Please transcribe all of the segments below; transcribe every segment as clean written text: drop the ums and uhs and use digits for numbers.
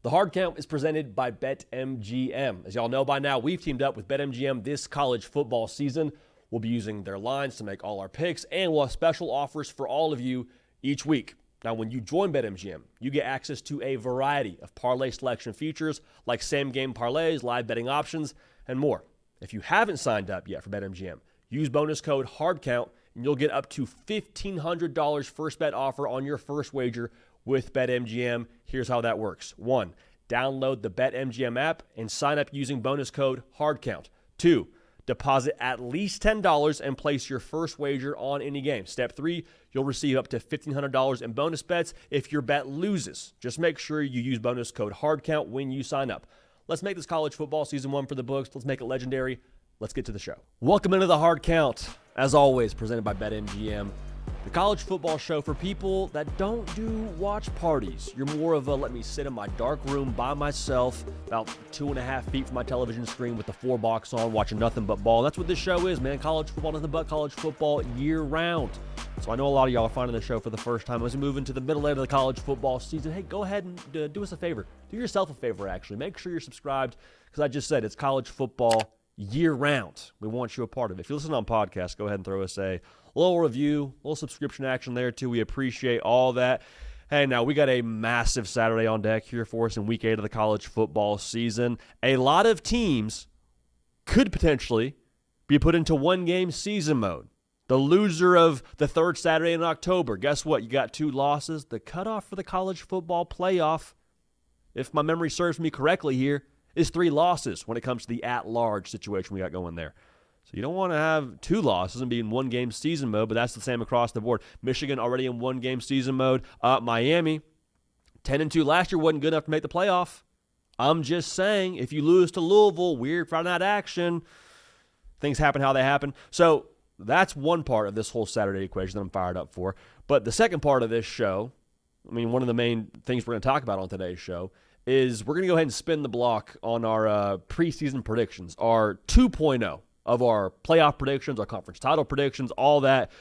The Hard Count is presented by BetMGM. As y'all know by now, we've teamed up with BetMGM this college football season. We'll be using their lines to make all our picks, and we'll have special offers for all of you each week. Now, when you join BetMGM, you get access to a variety of parlay selection features like same-game parlays, live betting options, and more. If you haven't signed up yet for BetMGM, use bonus code HARDCOUNT, and you'll get up to $1,500 first bet offer on your first wager with BetMGM. Here's how that works. 1, download the BetMGM app and sign up using bonus code HARDCOUNT. 2, deposit at least $10 and place your first wager on any game. Step 3, you'll receive up to $1,500 in bonus bets if your bet loses. Just make sure you use bonus code HARDCOUNT when you sign up. Let's make this college football season 1 for the books. Let's make it legendary. Let's get to the show. Welcome into the Hard Count, as always, presented by BetMGM. The college football show for people that don't do watch parties. You're more of a let me sit in my dark room by myself, about 2.5 feet from my television screen with the 4-box on, watching nothing but ball. That's what this show is, man. College football, nothing but college football year-round. So I know a lot of y'all are finding the show for the first time. As we move into the middle end of the college football season, hey, go ahead and do us a favor. Do yourself a favor, actually. Make sure you're subscribed, because I just said it's college football year-round. We want you a part of it. If you listen on podcasts, go ahead and throw us a little review, a little subscription action there, too. We appreciate all that. Hey, now we got a massive Saturday on deck here for us in Week 8 of the college football season. A lot of teams could potentially be put into one-game season mode. The loser of the third Saturday in October, guess what? You got 2 losses. The cutoff for the college football playoff, if my memory serves me correctly here, is 3 losses when it comes to the at-large situation we got going there. So you don't want to have 2 losses and be in one-game season mode, but that's the same across the board. Michigan already in one-game season mode. Miami, 10-2 last year wasn't good enough to make the playoff. I'm just saying, if you lose to Louisville, weird Friday night action, things happen how they happen. So that's one part of this whole Saturday equation that I'm fired up for. But the second part of this show, I mean, one of the main things we're going to talk about on today's show is we're going to go ahead and spin the block on our preseason predictions, our 2.0 of our playoff predictions, our conference title predictions, all that.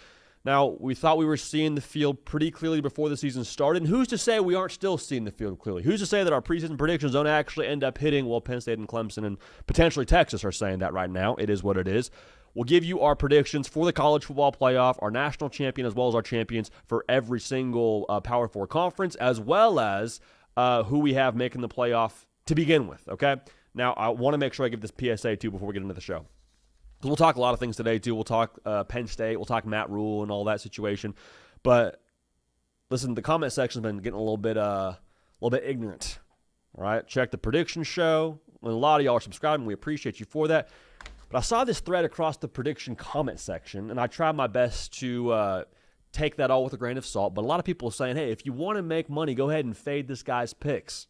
Now, we thought we were seeing the field pretty clearly before the season started. And who's to say we aren't still seeing the field clearly? Who's to say that our preseason predictions don't actually end up hitting? Well, Penn State and Clemson and potentially Texas are saying that right now. It is what it is. We'll give you our predictions for the college football playoff, our national champion, as well as our champions for every single Power 4 conference, as well as who we have making the playoff to begin with, okay? Now, I want to make sure I give this PSA, too, before we get into the show. Because we'll talk a lot of things today, too. We'll talk Penn State. We'll talk Matt Rhule and all that situation. But, listen, the comment section's been getting a little bit ignorant, all right? Check the prediction show. And a lot of y'all are subscribing. We appreciate you for that. But I saw this thread across the prediction comment section, and I tried my best to take that all with a grain of salt. But a lot of people are saying, hey, if you want to make money, go ahead and fade this guy's picks.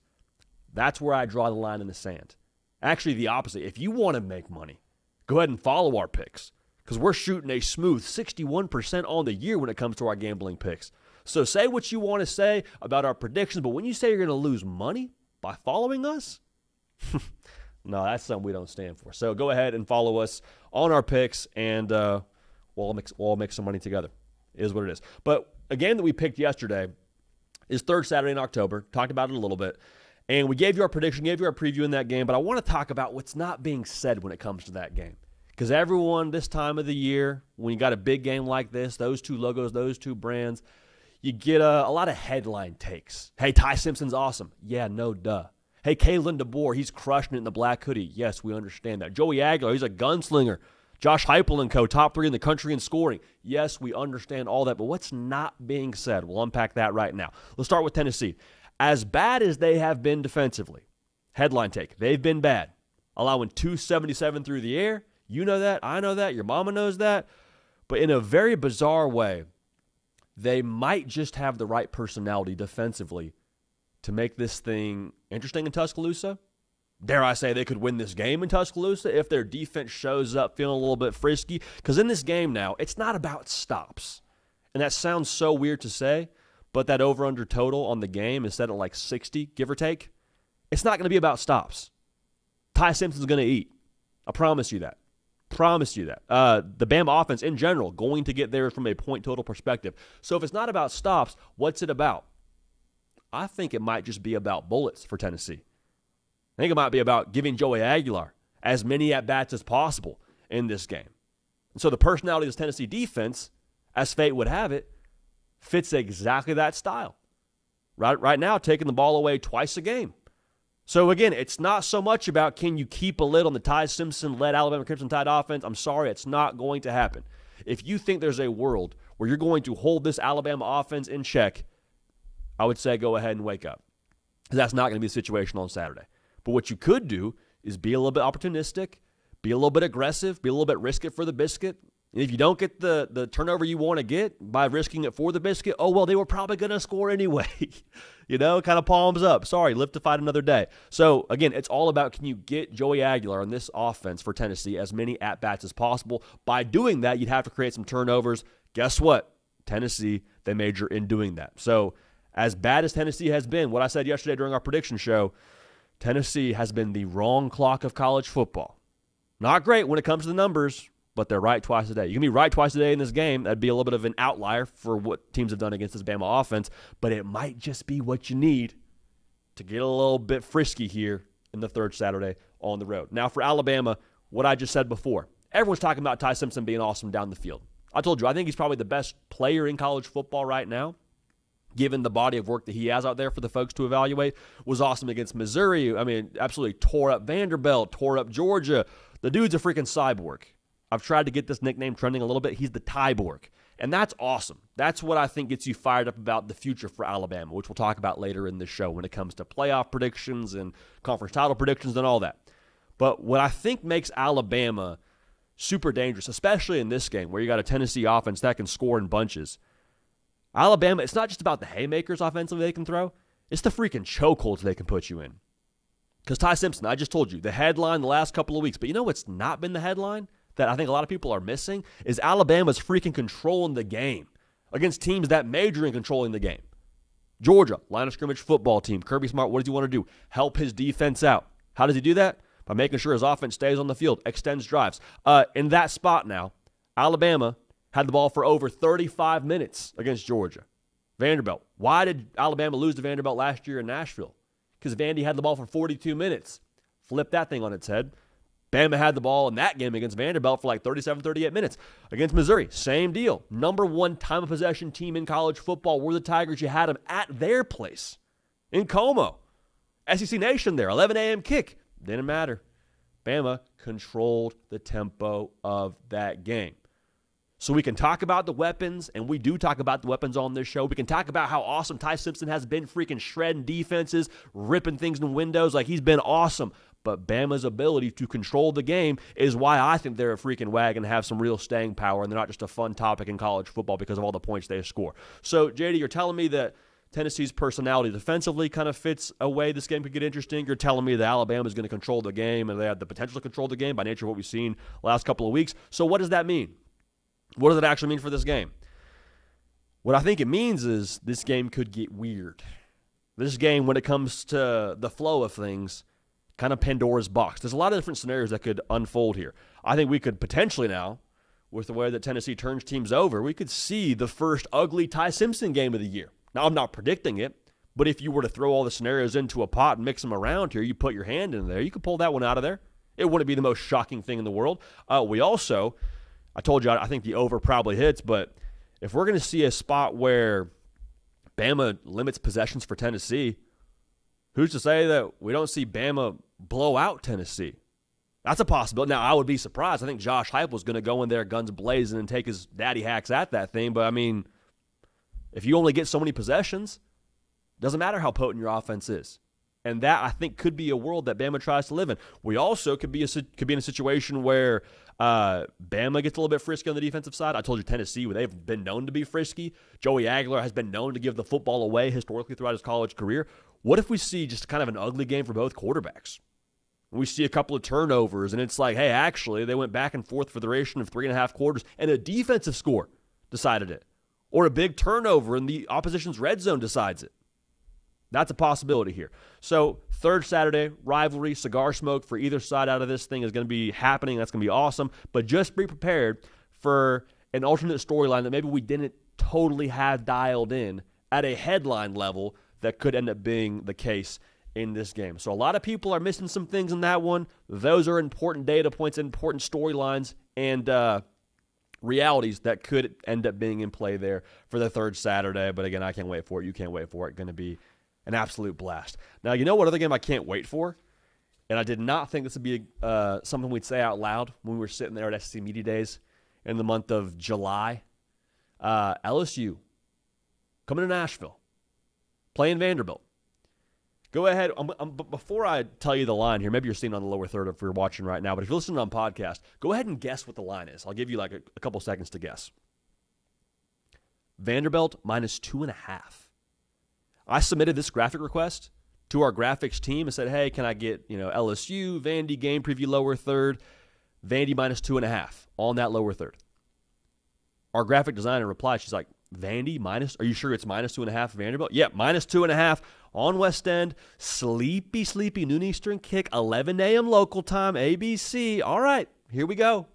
That's where I draw the line in the sand. Actually, the opposite. If you want to make money, go ahead and follow our picks, because we're shooting a smooth 61% on the year when it comes to our gambling picks. So say what you want to say about our predictions, but when you say you're going to lose money by following us, no, that's something we don't stand for. So go ahead and follow us on our picks, and we'll all make some money together. It is what it is. But a game that we picked yesterday is third Saturday in October. Talked about it a little bit. And we gave you our prediction, gave you our preview in that game. But I want to talk about what's not being said when it comes to that game. Because everyone this time of the year, when you got a big game like this, those 2 logos, those 2 brands, you get a lot of headline takes. Hey, Ty Simpson's awesome. Yeah, no duh. Hey, Kalen DeBoer, he's crushing it in the black hoodie. Yes, we understand that. Joey Aguilar, he's a gunslinger. Josh Heupel and co, top 3 in the country in scoring. Yes, we understand all that, but what's not being said? We'll unpack that right now. Let's start with Tennessee. As bad as they have been defensively, headline take, they've been bad. Allowing 277 through the air. You know that. I know that. Your mama knows that. But in a very bizarre way, they might just have the right personality defensively to make this thing interesting in Tuscaloosa. Dare I say they could win this game in Tuscaloosa if their defense shows up feeling a little bit frisky. Because in this game now, it's not about stops. And that sounds so weird to say, but that over-under total on the game is set at like 60, give or take. It's not going to be about stops. Ty Simpson's going to eat. I promise you that. Promise you that. The Bama offense in general going to get there from a point total perspective. So if it's not about stops, what's it about? I think it might just be about bullets for Tennessee. I think it might be about giving Joey Aguilar as many at-bats as possible in this game. And so the personality of this Tennessee defense, as fate would have it, fits exactly that style. Right now, taking the ball away twice a game. So again, it's not so much about can you keep a lid on the Ty Simpson-led Alabama Crimson Tide offense. I'm sorry, it's not going to happen. If you think there's a world where you're going to hold this Alabama offense in check, I would say go ahead and wake up. Because that's not going to be the situation on Saturday. But what you could do is be a little bit opportunistic, be a little bit aggressive, be a little bit risk it for the biscuit. And if you don't get the turnover you want to get by risking it for the biscuit, oh, well, they were probably going to score anyway. Kind of palms up. Sorry, live to fight another day. So, again, it's all about can you get Joey Aguilar on this offense for Tennessee as many at-bats as possible. By doing that, you'd have to create some turnovers. Guess what? Tennessee, they major in doing that. So, as bad as Tennessee has been, what I said yesterday during our prediction show, Tennessee has been the wrong clock of college football. Not great when it comes to the numbers, but they're right twice a day. You can be right twice a day in this game. That'd be a little bit of an outlier for what teams have done against this Bama offense, but it might just be what you need to get a little bit frisky here in the third Saturday on the road. Now for Alabama, what I just said before, everyone's talking about Ty Simpson being awesome down the field. I told you, I think he's probably the best player in college football right now, given the body of work that he has out there for the folks to evaluate. Was awesome against Missouri. I mean, absolutely tore up Vanderbilt, tore up Georgia. The dude's a freaking cyborg. I've tried to get this nickname trending a little bit. He's the Tyborg. And that's awesome. That's what I think gets you fired up about the future for Alabama, which we'll talk about later in the show when it comes to playoff predictions and conference title predictions and all that. But what I think makes Alabama super dangerous, especially in this game where you got a Tennessee offense that can score in bunches, Alabama, it's not just about the haymakers offensively they can throw. It's the freaking chokeholds they can put you in. Because Ty Simpson, I just told you, the headline the last couple of weeks, but you know what's not been the headline that I think a lot of people are missing is Alabama's freaking controlling the game against teams that major in controlling the game. Georgia, line of scrimmage football team. Kirby Smart, what does he want to do? Help his defense out. How does he do that? By making sure his offense stays on the field, extends drives. In that spot now, Alabama had the ball for over 35 minutes against Georgia. Vanderbilt. Why did Alabama lose to Vanderbilt last year in Nashville? Because Vandy had the ball for 42 minutes. Flip that thing on its head. Bama had the ball in that game against Vanderbilt for like 37, 38 minutes. Against Missouri, same deal. Number one time of possession team in college football were the Tigers. You had them at their place in Como. SEC Nation there, 11 a.m. kick. Didn't matter. Bama controlled the tempo of that game. So we can talk about the weapons, and we do talk about the weapons on this show. We can talk about how awesome Ty Simpson has been, freaking shredding defenses, ripping things in windows. Like, he's been awesome. But Bama's ability to control the game is why I think they're a freaking wagon and have some real staying power, and they're not just a fun topic in college football because of all the points they score. So, JD, you're telling me that Tennessee's personality defensively kind of fits a way this game could get interesting. You're telling me that Alabama's going to control the game, and they have the potential to control the game by nature of what we've seen the last couple of weeks. So what does that mean? What does it actually mean for this game? What I think it means is this game could get weird. This game, when it comes to the flow of things, kind of Pandora's box. There's a lot of different scenarios that could unfold here. I think we could potentially now, with the way that Tennessee turns teams over, we could see the first ugly Ty Simpson game of the year. Now, I'm not predicting it, but if you were to throw all the scenarios into a pot and mix them around here, you put your hand in there, you could pull that one out of there. It wouldn't be the most shocking thing in the world. I told you I think the over probably hits, but if we're going to see a spot where Bama limits possessions for Tennessee, who's to say that we don't see Bama blow out Tennessee? That's a possibility. Now, I would be surprised. I think Josh Heupel's going to go in there guns blazing and take his daddy hacks at that thing, but I mean, if you only get so many possessions, it doesn't matter how potent your offense is. And that, I think, could be a world that Bama tries to live in. We also could be in a situation where Bama gets a little bit frisky on the defensive side. I told you Tennessee, where they've been known to be frisky. Joey Aguilar has been known to give the football away historically throughout his college career. What if we see just kind of an ugly game for both quarterbacks? We see a couple of turnovers, and it's like, hey, actually, they went back and forth for the duration of 3.5 quarters, and a defensive score decided it. Or a big turnover, and the opposition's red zone decides it. That's a possibility here. So, third Saturday, rivalry, cigar smoke for either side out of this thing is going to be happening. That's going to be awesome. But just be prepared for an alternate storyline that maybe we didn't totally have dialed in at a headline level that could end up being the case in this game. So a lot of people are missing some things in that one. Those are important data points, important storylines, and realities that could end up being in play there for the third Saturday. But again, I can't wait for it. You can't wait for it. Going to be an absolute blast. Now, you know what other game I can't wait for? And I did not think this would be something we'd say out loud when we were sitting there at SEC Media Days in the month of July. LSU coming to Nashville, playing Vanderbilt. Go ahead. Before I tell you the line here, maybe you're seeing on the lower third if you're watching right now, but if you're listening on podcast, go ahead and guess what the line is. I'll give you like a couple seconds to guess. Vanderbilt -2.5. I submitted this graphic request to our graphics team and said, hey, can I get LSU, Vandy game preview lower third, Vandy -2.5 on that lower third. Our graphic designer replied, she's like, Vandy minus, are you sure it's -2.5 Vanderbilt? Yeah, -2.5 on West End. Sleepy noon Eastern kick, 11 a.m. local time, ABC. All right, here we go.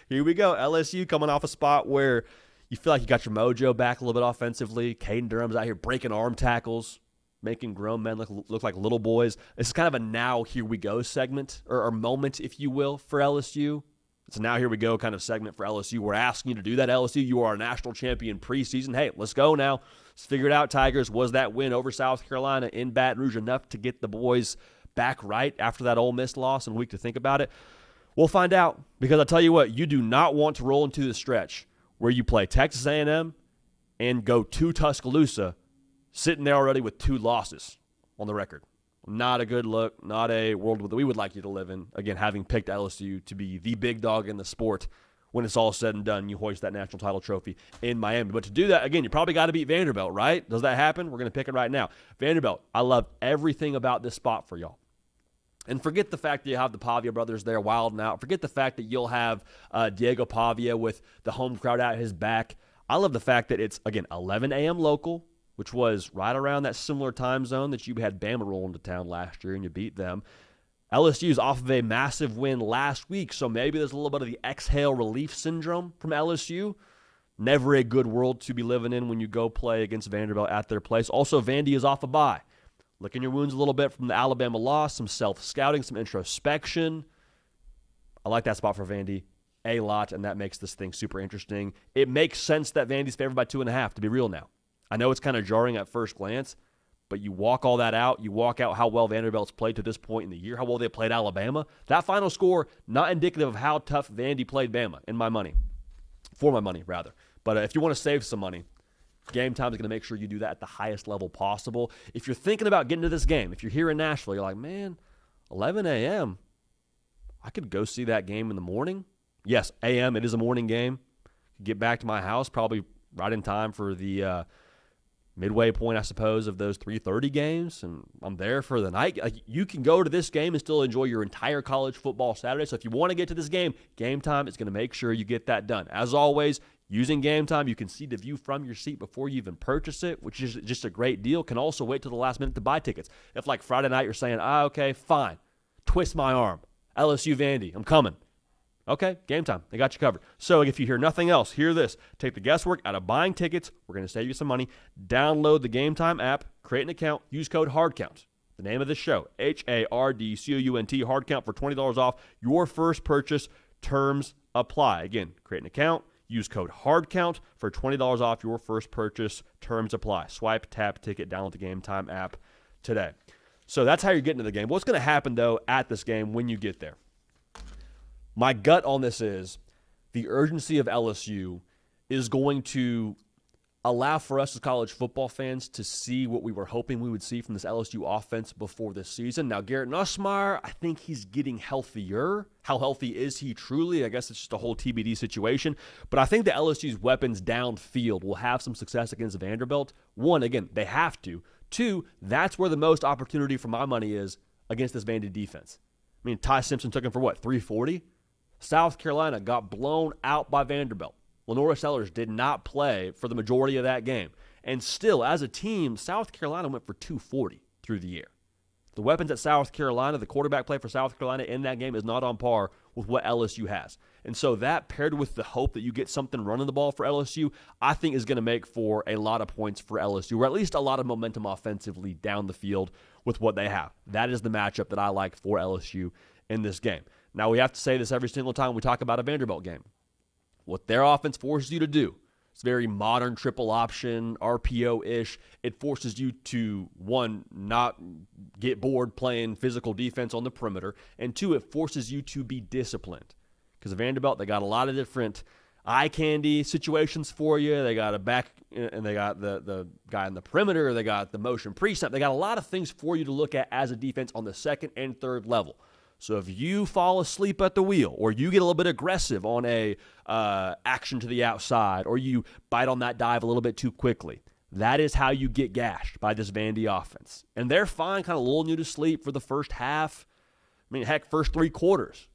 Here we go. LSU coming off a spot where you feel like you got your mojo back a little bit offensively. Caden Durham's out here breaking arm tackles, making grown men look like little boys. This is kind of a now here we go segment or moment, if you will, for LSU. It's a now here we go kind of segment for LSU. We're asking you to do that, LSU. You are a national champion preseason. Hey, let's go now. Let's figure it out, Tigers. Was that win over South Carolina in Baton Rouge enough to get the boys back right after that Ole Miss loss and a week to think about it? We'll find out, because I'll tell you what, you do not want to roll into the stretch where you play Texas A&M and go to Tuscaloosa sitting there already with 2 losses on the record. Not a good look, not a world that we would like you to live in. Again, having picked LSU to be the big dog in the sport, when it's all said and done, you hoist that national title trophy in Miami. But to do that, again, you probably got to beat Vanderbilt, right? Does that happen? We're going to pick it right now. Vanderbilt, I love everything about this spot for y'all. And forget the fact that you have the Pavia brothers there wilding out. Forget the fact that you'll have Diego Pavia with the home crowd at his back. I love the fact that it's, again, 11 a.m. local, which was right around that similar time zone that you had Bama roll into town last year and you beat them. LSU's off of a massive win last week, so maybe there's a little bit of the exhale relief syndrome from LSU. Never a good world to be living in when you go play against Vanderbilt at their place. Also, Vandy is off a bye. Licking your wounds a little bit from the Alabama loss, some self-scouting, some introspection. I like that spot for Vandy a lot, and that makes this thing super interesting. It makes sense that Vandy's favored by 2.5, to be real now. I know it's kind of jarring at first glance, but you walk all that out. You walk out how well Vanderbilt's played to this point in the year, how well they played Alabama. That final score, not indicative of how tough Vandy played Bama, in my money. For my money, rather. But if you want to save some money, Game Time is going to make sure you do that at the highest level possible. If you're thinking about getting to this game, if you're here in Nashville, you're like, man, 11 a.m., I could go see that game in the morning. Yes, a.m., it is a morning game. Get back to my house probably right in time for the midway point, I suppose, of those 3:30 games, and I'm there for the night. Like, you can go to this game and still enjoy your entire college football Saturday. So if you want to get to this game, Game Time is going to make sure you get that done. As always, using Game Time, you can see the view from your seat before you even purchase it, which is just a great deal. Can also wait till the last minute to buy tickets. If, like, Friday night you're saying, okay, fine, twist my arm, LSU Vandy, I'm coming. Okay, Game Time. They got you covered. So if you hear nothing else, hear this. Take the guesswork out of buying tickets. We're going to save you some money. Download the Game Time app, create an account, use code HARDCOUNT. The name of this show, HARDCOUNT, HARDCOUNT for $20 off your first purchase. Terms apply. Again, create an account, use code HARDCOUNT for $20 off your first purchase. Terms apply. Swipe, tap, ticket, download the Game Time app today. So that's how you're getting to the game. What's going to happen, though, at this game when you get there? My gut on this is the urgency of LSU is going to allow for us as college football fans to see what we were hoping we would see from this LSU offense before this season. Now, Garrett Nussmeier, I think he's getting healthier. How healthy is he truly? I guess it's just a whole TBD situation. But I think that LSU's weapons downfield will have some success against Vanderbilt. One, again, they have to. Two, that's where the most opportunity for my money is against this Vandy defense. I mean, Ty Simpson took him for what, 340? South Carolina got blown out by Vanderbilt. Lenora Sellers did not play for the majority of that game. And still, as a team, South Carolina went for 240 through the air. The weapons at South Carolina, the quarterback play for South Carolina in that game is not on par with what LSU has. And so that paired with the hope that you get something running the ball for LSU, I think is going to make for a lot of points for LSU, or at least a lot of momentum offensively down the field with what they have. That is the matchup that I like for LSU in this game. Now, we have to say this every single time we talk about a Vanderbilt game. What their offense forces you to do, it's very modern triple option, RPO-ish. It forces you to, one, not get bored playing physical defense on the perimeter, and two, it forces you to be disciplined. Because Vanderbilt, they got a lot of different eye candy situations for you. They got a back, and they got the guy in the perimeter. They got the motion pre-snap. They got a lot of things for you to look at as a defense on the second and third level. So if you fall asleep at the wheel, or you get a little bit aggressive on a action to the outside, or you bite on that dive a little bit too quickly, that is how you get gashed by this Vandy offense. And they're fine kind of lulling you to sleep for the first half. I mean, heck, first three quarters.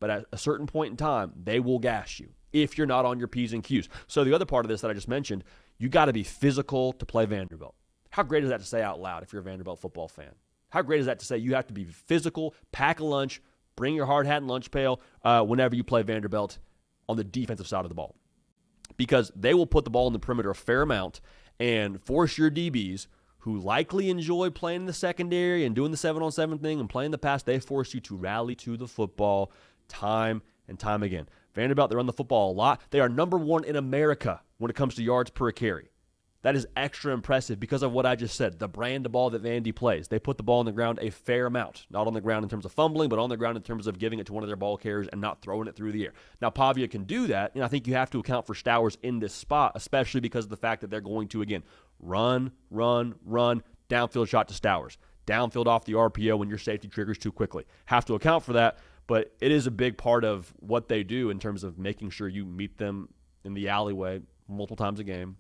But at a certain point in time, they will gash you if you're not on your P's and Q's. So the other part of this that I just mentioned, you got to be physical to play Vanderbilt. How great is that to say out loud if you're a Vanderbilt football fan? How great is that to say you have to be physical, pack a lunch, bring your hard hat and lunch pail whenever you play Vanderbilt on the defensive side of the ball? Because they will put the ball in the perimeter a fair amount and force your DBs, who likely enjoy playing in the secondary and doing the 7-on-7 thing and playing the pass, they force you to rally to the football time and time again. Vanderbilt, they run the football a lot. They are number one in America when it comes to yards per carry. That is extra impressive because of what I just said, the brand of ball that Vandy plays. They put the ball on the ground a fair amount, not on the ground in terms of fumbling, but on the ground in terms of giving it to one of their ball carriers and not throwing it through the air. Now, Pavia can do that, and I think you have to account for Stowers in this spot, especially because of the fact that they're going to, again, run, downfield shot to Stowers, downfield off the RPO when your safety triggers too quickly. Have to account for that. But it is a big part of what they do in terms of making sure you meet them in the alleyway multiple times a game,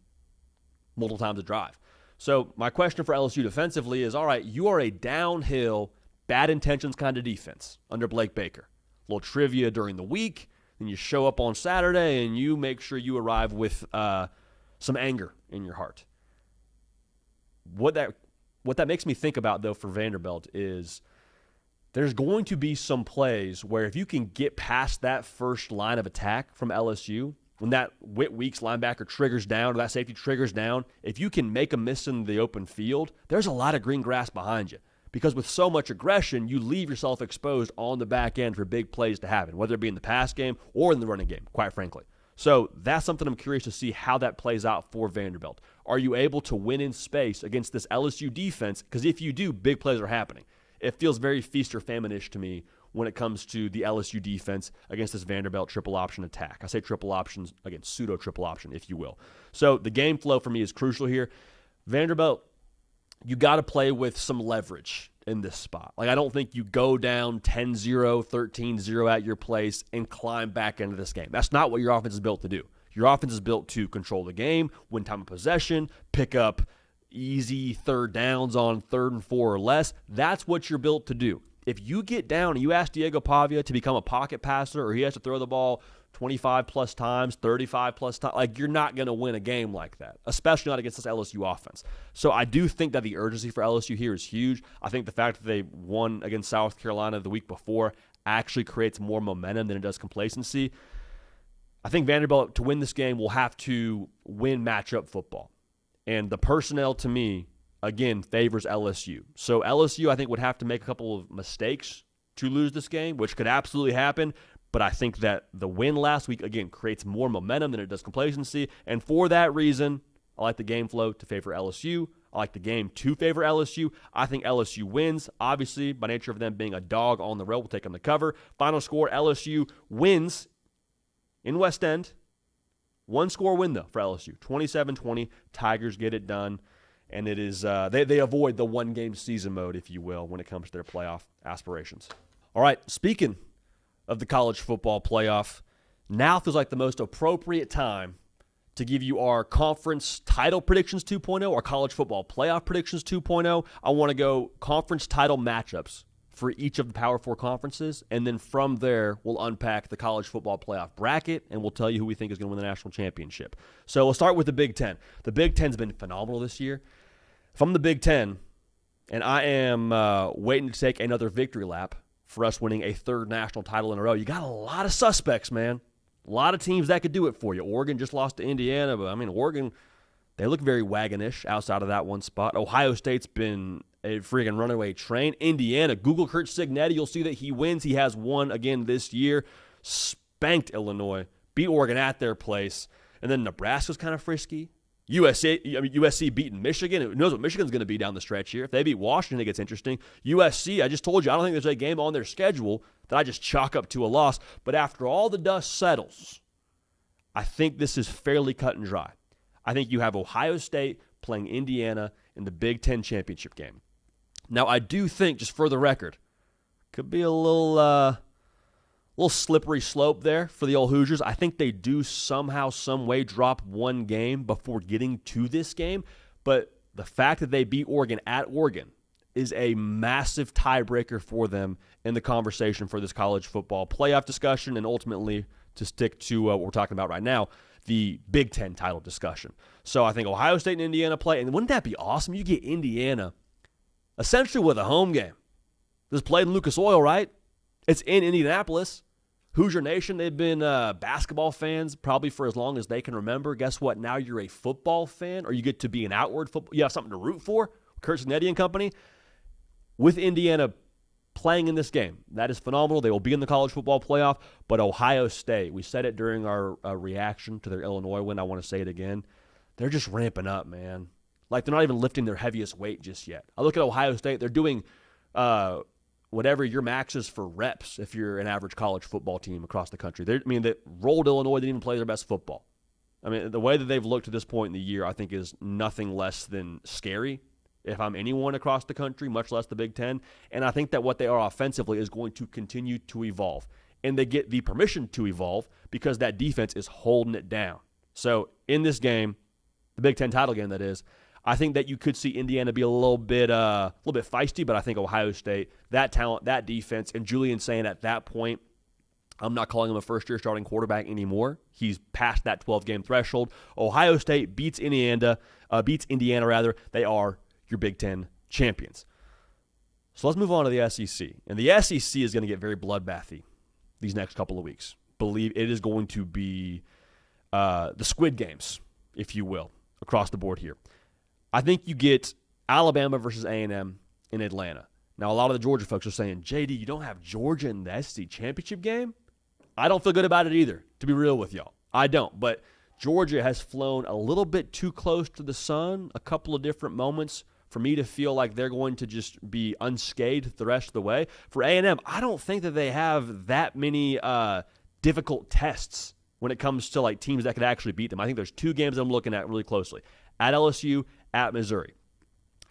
multiple times a drive. So my question for LSU defensively is, all right, you are a downhill, bad intentions kind of defense under Blake Baker. A little trivia during the week, and you show up on Saturday and you make sure you arrive with some anger in your heart. What that makes me think about, though, for Vanderbilt is there's going to be some plays where if you can get past that first line of attack from LSU, when that Whit Weeks linebacker triggers down or that safety triggers down, if you can make a miss in the open field, there's a lot of green grass behind you. Because with so much aggression, you leave yourself exposed on the back end for big plays to happen, whether it be in the pass game or in the running game, quite frankly. So that's something I'm curious to see how that plays out for Vanderbilt. Are you able to win in space against this LSU defense? Because if you do, big plays are happening. It feels very feast or famine-ish to me when it comes to the LSU defense against this Vanderbilt triple option attack. I say triple options, again, pseudo triple option, if you will. So the game flow for me is crucial here. Vanderbilt, you got to play with some leverage in this spot. Like, I don't think you go down 10-0, 13-0 at your place and climb back into this game. That's not what your offense is built to do. Your offense is built to control the game, win time of possession, pick up easy third downs on 3rd and 4 or less. That's what you're built to do. If you get down and you ask Diego Pavia to become a pocket passer, or he has to throw the ball 25-plus times, 35-plus times, like, you're not going to win a game like that, especially not against this LSU offense. So I do think that the urgency for LSU here is huge. I think the fact that they won against South Carolina the week before actually creates more momentum than it does complacency. I think Vanderbilt, to win this game, will have to win matchup football. And the personnel, to me, again, favors LSU. So LSU, I think, would have to make a couple of mistakes to lose this game, which could absolutely happen. But I think that the win last week, again, creates more momentum than it does complacency. And for that reason, I like the game flow to favor LSU. I like the game to favor LSU. I think LSU wins. Obviously, by nature of them being a dog on the road, we'll take them to cover. Final score, LSU wins in West End. One-score win, though, for LSU. 27-20. Tigers get it done. And it is they avoid the one-game season mode, if you will, when it comes to their playoff aspirations. All right, speaking of the college football playoff, now feels like the most appropriate time to give you our conference title predictions 2.0, our college football playoff predictions 2.0. I want to go conference title matchups for each of the Power Four conferences, and then from there, we'll unpack the college football playoff bracket, and we'll tell you who we think is going to win the national championship. So we'll start with the Big Ten. The Big Ten's been phenomenal this year. If I'm the Big Ten, and I am waiting to take another victory lap for us winning a third national title in a row. You got a lot of suspects, man. A lot of teams that could do it for you. Oregon just lost to Indiana, but, Oregon, they look very wagonish outside of that one spot. Ohio State's been a freaking runaway train. Indiana, Google Kurt Cignetti. You'll see that he wins. He has won again this year. Spanked Illinois. Beat Oregon at their place. And then Nebraska's kind of frisky. USC beating Michigan. Who knows what Michigan's going to be down the stretch here. If they beat Washington, it gets interesting. USC, I just told you, I don't think there's a game on their schedule that I just chalk up to a loss. But after all the dust settles, I think this is fairly cut and dry. I think you have Ohio State playing Indiana in the Big Ten championship game. Now, I do think, just for the record, could be a little slippery slope there for the old Hoosiers. I think they do somehow, some way drop one game before getting to this game. But the fact that they beat Oregon at Oregon is a massive tiebreaker for them in the conversation for this college football playoff discussion, and ultimately, to stick to what we're talking about right now, the Big Ten title discussion. So I think Ohio State and Indiana play, and wouldn't that be awesome? You get Indiana essentially with a home game. This is played in Lucas Oil, right? It's in Indianapolis. Hoosier Nation, they've been basketball fans probably for as long as they can remember. Guess what? Now you're a football fan, or you get to be an outward football. You have something to root for. Kurt Cignetti and company. With Indiana playing in this game, that is phenomenal. They will be in the college football playoff. But Ohio State, we said it during our reaction to their Illinois win. I want to say it again. They're just ramping up, man. Like, they're not even lifting their heaviest weight just yet. I look at Ohio State. They're doing whatever your max is for reps if you're an average college football team across the country. They rolled Illinois. Didn't even play their best football. The way that they've looked to this point in the year, I think, is nothing less than scary if I'm anyone across the country, much less the Big Ten. And I think that what they are offensively is going to continue to evolve. And they get the permission to evolve because that defense is holding it down. So in this game, the Big Ten title game, that is, I think that you could see Indiana be a little bit feisty, but I think Ohio State, that talent, that defense, and Julian Sayin at that point, I'm not calling him a first-year starting quarterback anymore. He's past that 12-game threshold. Ohio State beats Indiana. They are your Big Ten champions. So let's move on to the SEC. And the SEC is going to get very bloodbathy these next couple of weeks. Believe it is going to be the Squid Games, if you will, across the board here. I think you get Alabama versus A&M in Atlanta. Now, a lot of the Georgia folks are saying, JD, you don't have Georgia in the SEC championship game? I don't feel good about it either, to be real with y'all. I don't, but Georgia has flown a little bit too close to the sun a couple of different moments for me to feel like they're going to just be unscathed the rest of the way. For A&M, I don't think that they have that many difficult tests when it comes to like teams that could actually beat them. I think there's two games I'm looking at really closely. At LSU, at Missouri.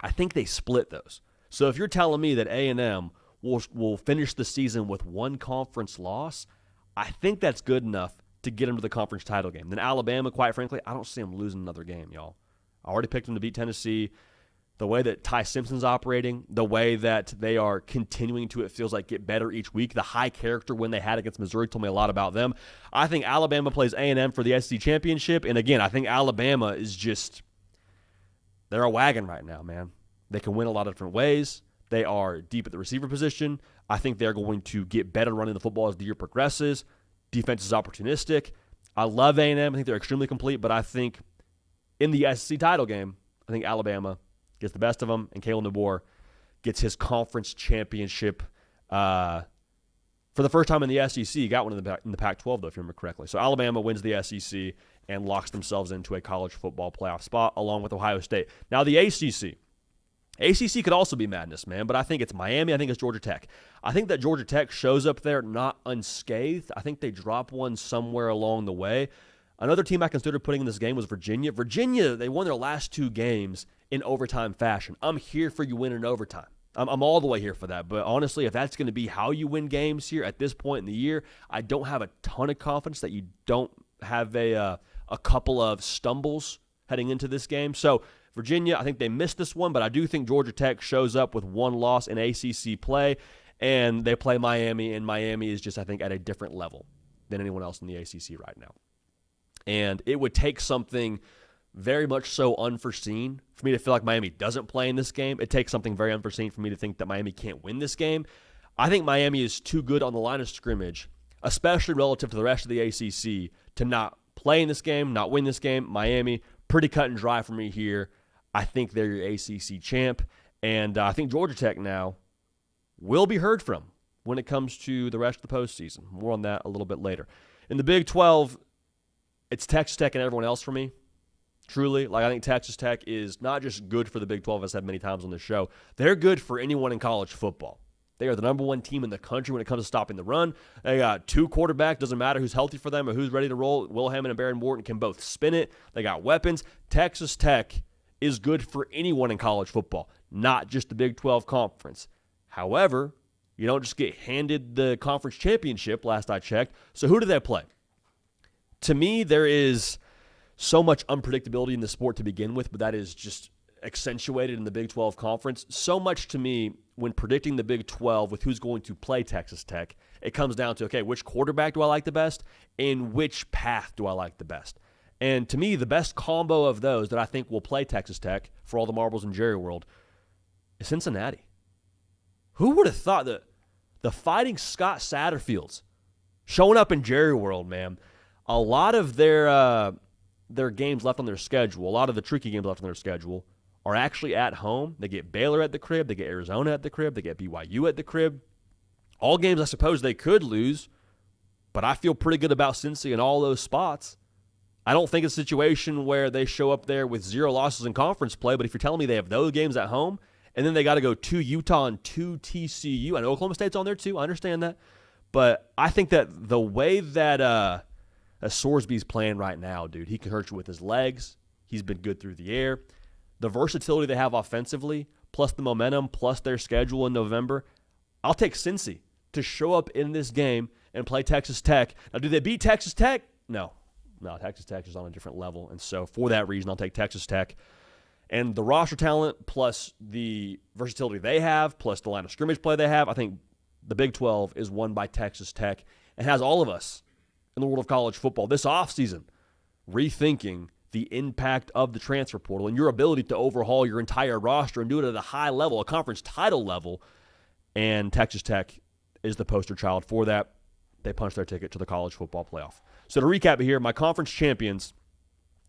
I think they split those. So if you're telling me that A&M will finish the season with one conference loss, I think that's good enough to get them to the conference title game. Then Alabama, quite frankly, I don't see them losing another game, y'all. I already picked them to beat Tennessee. The way that Ty Simpson's operating, the way that they are continuing to, it feels like, get better each week, the high character win they had against Missouri told me a lot about them. I think Alabama plays A&M for the SEC championship, and again, I think Alabama is just, they're a wagon right now, man. They can win a lot of different ways. They are deep at the receiver position. I think they're going to get better running the football as the year progresses. Defense is opportunistic. I love A&M. I think they're extremely complete, but I think in the SEC title game, I think Alabama gets the best of them, and Kalen DeBoer gets his conference championship for the first time in the SEC. He got one in the Pac-12, though, if you remember correctly. So Alabama wins the SEC and locks themselves into a college football playoff spot along with Ohio State. Now the ACC. ACC could also be madness, man, but I think it's Miami. I think it's Georgia Tech. I think that Georgia Tech shows up there not unscathed. I think they drop one somewhere along the way. Another team I considered putting in this game was Virginia. Virginia, they won their last two games in overtime fashion. I'm here for you winning in overtime. I'm all the way here for that. But honestly, if that's going to be how you win games here at this point in the year, I don't have a ton of confidence that you don't have a couple of stumbles heading into this game. So Virginia, I think they missed this one, but I do think Georgia Tech shows up with one loss in ACC play, and they play Miami, and Miami is just, I think, at a different level than anyone else in the ACC right now. And it would take something very much so unforeseen for me to feel like Miami doesn't play in this game. It takes something very unforeseen for me to think that Miami can't win this game. I think Miami is too good on the line of scrimmage, especially relative to the rest of the ACC, to not play in this game, not win this game. Miami, pretty cut and dry for me here. I think they're your ACC champ. And I think Georgia Tech now will be heard from when it comes to the rest of the postseason. More on that a little bit later. In the Big 12, it's Texas Tech and everyone else for me. Truly. I think Texas Tech is not just good for the Big 12, as I've said many times on this show. They're good for anyone in college football. They are the number one team in the country when it comes to stopping the run. They got two quarterbacks. Doesn't matter who's healthy for them or who's ready to roll. Will Hammond and Baron Morton can both spin it. They got weapons. Texas Tech is good for anyone in college football, not just the Big 12 conference. However, you don't just get handed the conference championship, last I checked. So who do they play? To me, there is so much unpredictability in the sport to begin with, but that is just accentuated in the Big 12 conference. So much to me, when predicting the Big 12 with who's going to play Texas Tech, it comes down to, okay, which quarterback do I like the best and which path do I like the best? And to me, the best combo of those that I think will play Texas Tech for all the marbles in Jerry World is Cincinnati. Who would have thought that the Fighting Scott Satterfields showing up in Jerry World, man? A lot of their games left on their schedule, a lot of the tricky games left on their schedule, are actually at home. They get Baylor at the crib. They get Arizona at the crib. They get BYU at the crib. All games I suppose they could lose, but I feel pretty good about Cincy in all those spots. I don't think it's a situation where they show up there with 0 losses in conference play, but if you're telling me they have those games at home, and then they got to go to Utah and to TCU, I know Oklahoma State's on there too, I understand that, but I think that the way that Sorsby's playing right now, dude, he can hurt you with his legs. He's been good through the air. The versatility they have offensively, plus the momentum, plus their schedule in November, I'll take Cincy to show up in this game and play Texas Tech. Now, do they beat Texas Tech? No, Texas Tech is on a different level, and so for that reason, I'll take Texas Tech. And the roster talent plus the versatility they have, plus the line of scrimmage play they have, I think the Big 12 is won by Texas Tech and has all of us in the world of college football this offseason rethinking the impact of the transfer portal and your ability to overhaul your entire roster and do it at a high level, a conference title level. And Texas Tech is the poster child for that. They punched their ticket to the college football playoff. So to recap here, my conference champions,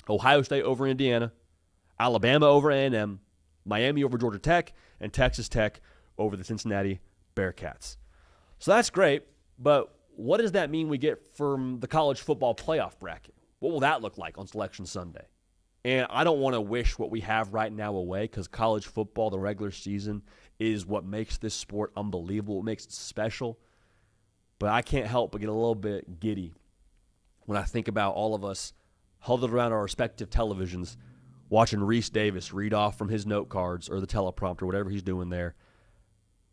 Ohio State over Indiana, Alabama over A&M, Miami over Georgia Tech, and Texas Tech over the Cincinnati Bearcats. So that's great, but what does that mean we get from the college football playoff bracket? What will that look like on Selection Sunday? And I don't want to wish what we have right now away because college football, the regular season, is what makes this sport unbelievable. What makes it special. But I can't help but get a little bit giddy when I think about all of us huddled around our respective televisions watching Reese Davis read off from his note cards or the teleprompter, whatever he's doing there,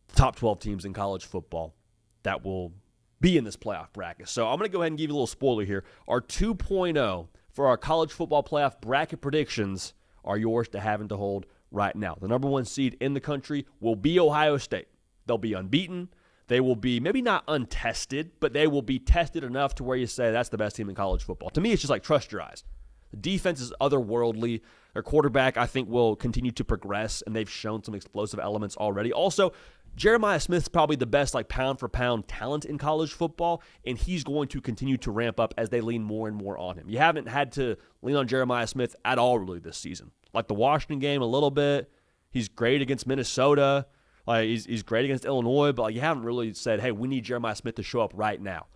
the top 12 teams in college football that will be in this playoff bracket. So I'm going to go ahead and give you a little spoiler here. Our 2.0 for our college football playoff bracket predictions are yours to have and to hold right now. The number 1 seed in the country will be Ohio State. They'll be unbeaten. They will be maybe not untested, but they will be tested enough to where you say that's the best team in college football. To me, it's just like trust your eyes. The defense is otherworldly. Their quarterback, I think, will continue to progress, and they've shown some explosive elements already. Also, Jeremiah Smith's probably the best pound-for-pound talent in college football, and he's going to continue to ramp up as they lean more and more on him. You haven't had to lean on Jeremiah Smith at all really this season. Like the Washington game a little bit. He's great against Minnesota. He's great against Illinois, but you haven't really said, hey, we need Jeremiah Smith to show up right now.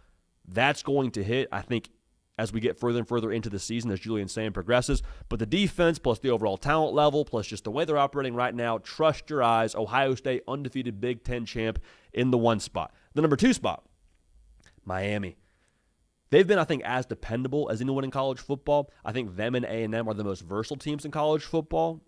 That's going to hit, I think, as we get further and further into the season as Julian Sayin progresses. But the defense plus the overall talent level plus just the way they're operating right now, trust your eyes. Ohio State, undefeated Big Ten champ in the 1 spot. The number 2 spot, Miami. They've been, I think, as dependable as anyone in college football. I think them and A&M are the most versatile teams in college football.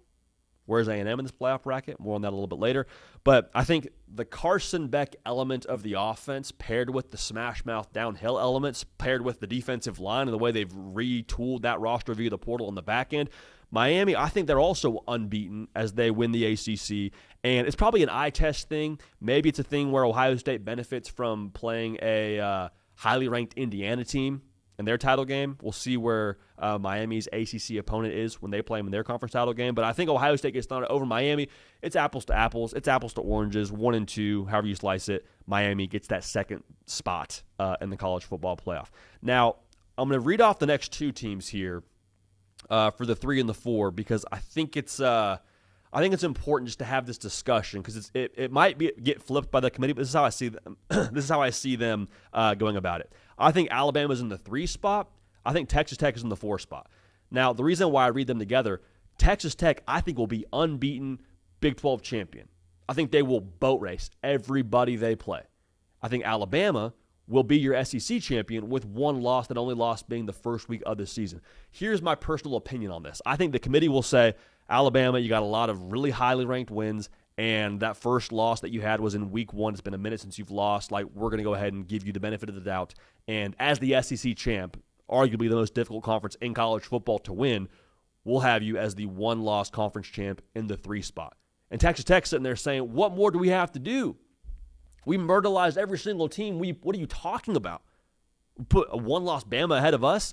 Where's A&M in this playoff bracket? More on that a little bit later. But I think the Carson Beck element of the offense paired with the smash mouth downhill elements, paired with the defensive line and the way they've retooled that roster via the portal on the back end, Miami, I think they're also unbeaten as they win the ACC. And it's probably an eye test thing. Maybe it's a thing where Ohio State benefits from playing a highly ranked Indiana team in their title game. We'll see where Miami's ACC opponent is when they play them in their conference title game. But I think Ohio State gets thrown over Miami. It's apples to apples. It's apples to oranges, 1 and 2, however you slice it. Miami gets that second spot in the college football playoff. Now, I'm going to read off the next 2 teams here for the 3 and the 4 because I think it's important just to have this discussion because it might get flipped by the committee, but this is how I see them. This is how I see them going about it. I think Alabama's in the 3 spot. I think Texas Tech is in the 4 spot. Now, the reason why I read them together, Texas Tech, I think, will be unbeaten Big 12 champion. I think they will boat race everybody they play. I think Alabama will be your SEC champion with 1 loss, that only loss being the first week of the season. Here's my personal opinion on this. I think the committee will say, Alabama, you got a lot of really highly ranked wins, and that first loss that you had was in week 1. It's been a minute since you've lost. Like, we're going to go ahead and give you the benefit of the doubt. And as the SEC champ, arguably the most difficult conference in college football to win, we'll have you as the 1-loss conference champ in the 3 spot. And Texas Tech sitting there saying, what more do we have to do? We myrtleized every single team. What are you talking about? Put a 1-loss Bama ahead of us?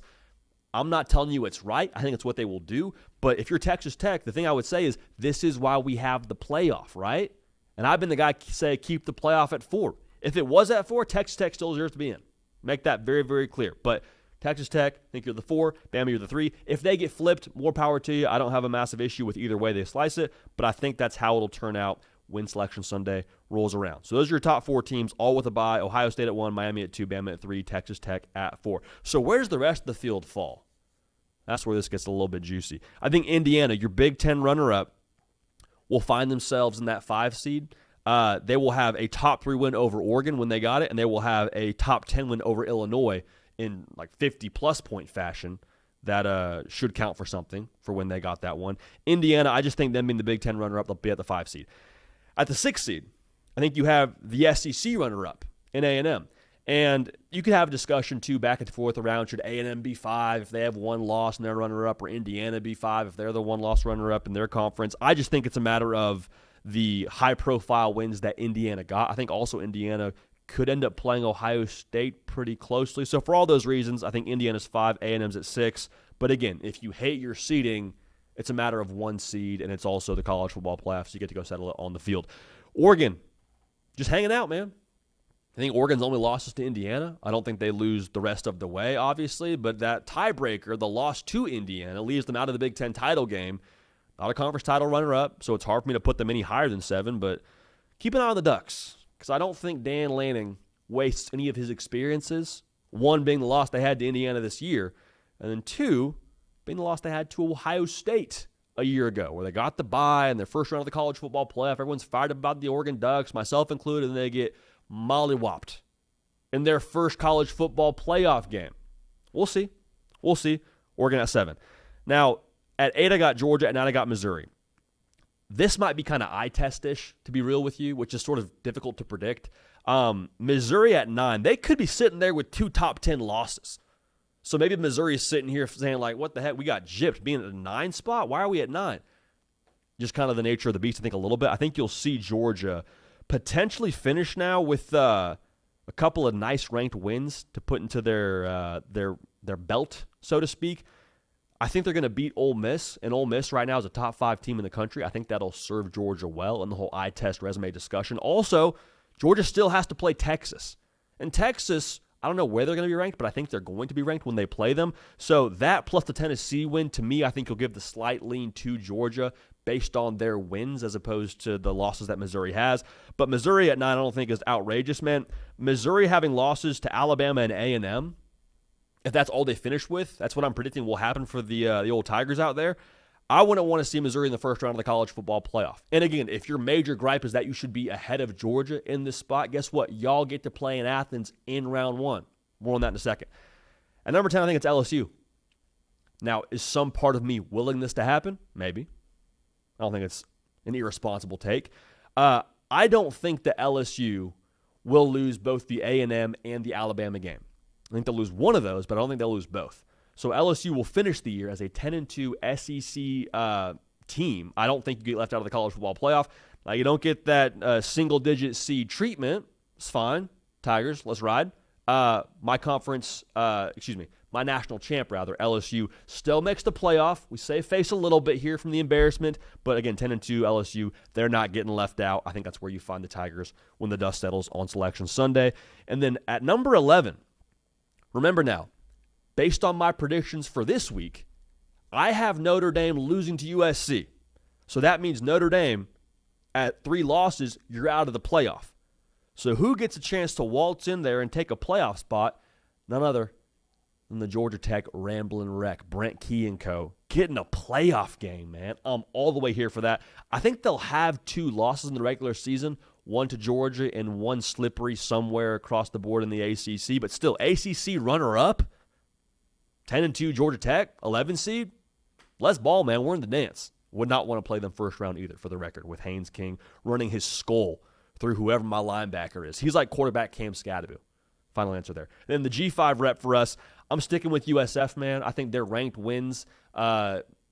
I'm not telling you it's right. I think it's what they will do. But if you're Texas Tech, the thing I would say is this is why we have the playoff, right? And I've been the guy say keep the playoff at 4. If it was at 4, Texas Tech still deserves to be in. Make that very, very clear. But Texas Tech, I think you're the 4. Bama, you're the 3. If they get flipped, more power to you. I don't have a massive issue with either way they slice it. But I think that's how it'll turn out when Selection Sunday rolls around. So those are your top 4 teams, all with a bye. Ohio State at 1, Miami at 2, Bama at 3, Texas Tech at 4. So where does the rest of the field fall? That's where this gets a little bit juicy. I think Indiana, your Big Ten runner-up, will find themselves in that 5 seed. They will have a top 3 win over Oregon when they got it, and they will have a top 10 win over Illinois in like 50-plus point fashion. That should count for something for when they got that one. Indiana, I just think them being the Big Ten runner-up, they'll be at the 5 seed. At the 6th seed, I think you have the SEC runner-up in A&M. And you could have a discussion, too, back and forth around should A&M be 5 if they have 1 loss and they're runner-up, or Indiana be 5 if they're the 1-loss runner-up in their conference. I just think it's a matter of the high-profile wins that Indiana got. I think also Indiana could end up playing Ohio State pretty closely. So for all those reasons, I think Indiana's 5, A&M's at 6. But again, if you hate your seeding, it's a matter of 1 seed, and it's also the college football playoffs. So you get to go settle it on the field. Oregon, just hanging out, man. I think Oregon's only losses to Indiana. I don't think they lose the rest of the way, obviously, but that tiebreaker, the loss to Indiana, leaves them out of the Big Ten title game. Not a conference title runner-up, so it's hard for me to put them any higher than 7, but keep an eye on the Ducks, because I don't think Dan Lanning wastes any of his experiences, 1 being the loss they had to Indiana this year, and then 2 being the loss they had to Ohio State a year ago, where they got the bye in their first round of the college football playoff. Everyone's fired up about the Oregon Ducks, myself included, and they get mollywopped in their first college football playoff game. We'll see. We'll see. Oregon at 7. Now, at 8, I got Georgia. At 9, I got Missouri. This might be kind of eye test-ish, to be real with you, which is sort of difficult to predict. Missouri at 9, they could be sitting there with 2 top 10 losses. So maybe Missouri is sitting here saying, like, what the heck? We got gypped being at the 9 spot? Why are we at 9? Just kind of the nature of the beast, I think, a little bit. I think you'll see Georgia potentially finish now with a couple of nice ranked wins to put into their belt, so to speak. I think they're going to beat Ole Miss, and Ole Miss right now is a top 5 team in the country. I think that'll serve Georgia well in the whole eye test resume discussion. Also, Georgia still has to play Texas. And Texas, I don't know where they're going to be ranked, but I think they're going to be ranked when they play them. So that plus the Tennessee win, to me, I think will give the slight lean to Georgia based on their wins as opposed to the losses that Missouri has. But Missouri at 9 I don't think is outrageous, man. Missouri having losses to Alabama and A&M, if that's all they finish with, that's what I'm predicting will happen for the old Tigers out there. I wouldn't want to see Missouri in the first round of the college football playoff. And again, if your major gripe is that you should be ahead of Georgia in this spot, guess what? Y'all get to play in Athens in round 1. More on that in a second. At number 10, I think it's LSU. Now, is some part of me willing this to happen? Maybe. I don't think it's an irresponsible take. I don't think that LSU will lose both the A&M and the Alabama game. I think they'll lose one of those, but I don't think they'll lose both. So LSU will finish the year as a 10-2 SEC team. I don't think you get left out of the college football playoff. Now, you don't get that single-digit seed treatment. It's fine. Tigers, let's ride. my national champ, LSU, still makes the playoff. We save face a little bit here from the embarrassment, but again, 10-2 LSU, they're not getting left out. I think that's where you find the Tigers when the dust settles on Selection Sunday. And then at number 11, remember now, based on my predictions for this week, I have Notre Dame losing to USC. So that means Notre Dame, at 3 losses, you're out of the playoff. So who gets a chance to waltz in there and take a playoff spot? None other than the Georgia Tech Ramblin' Wreck, Brent Key and co. Getting a playoff game, man. I'm all the way here for that. I think they'll have 2 losses in the regular season, one to Georgia and one slippery somewhere across the board in the ACC. But still, ACC runner-up, 10-2 Georgia Tech, 11 seed. Let's ball, man. We're in the dance. Would not want to play them first round either, for the record, with Haynes King running his skull through whoever my linebacker is. He's like quarterback Cam Scadaboo. Final answer there. And then the G5 rep for us, I'm sticking with USF, man. I think their ranked wins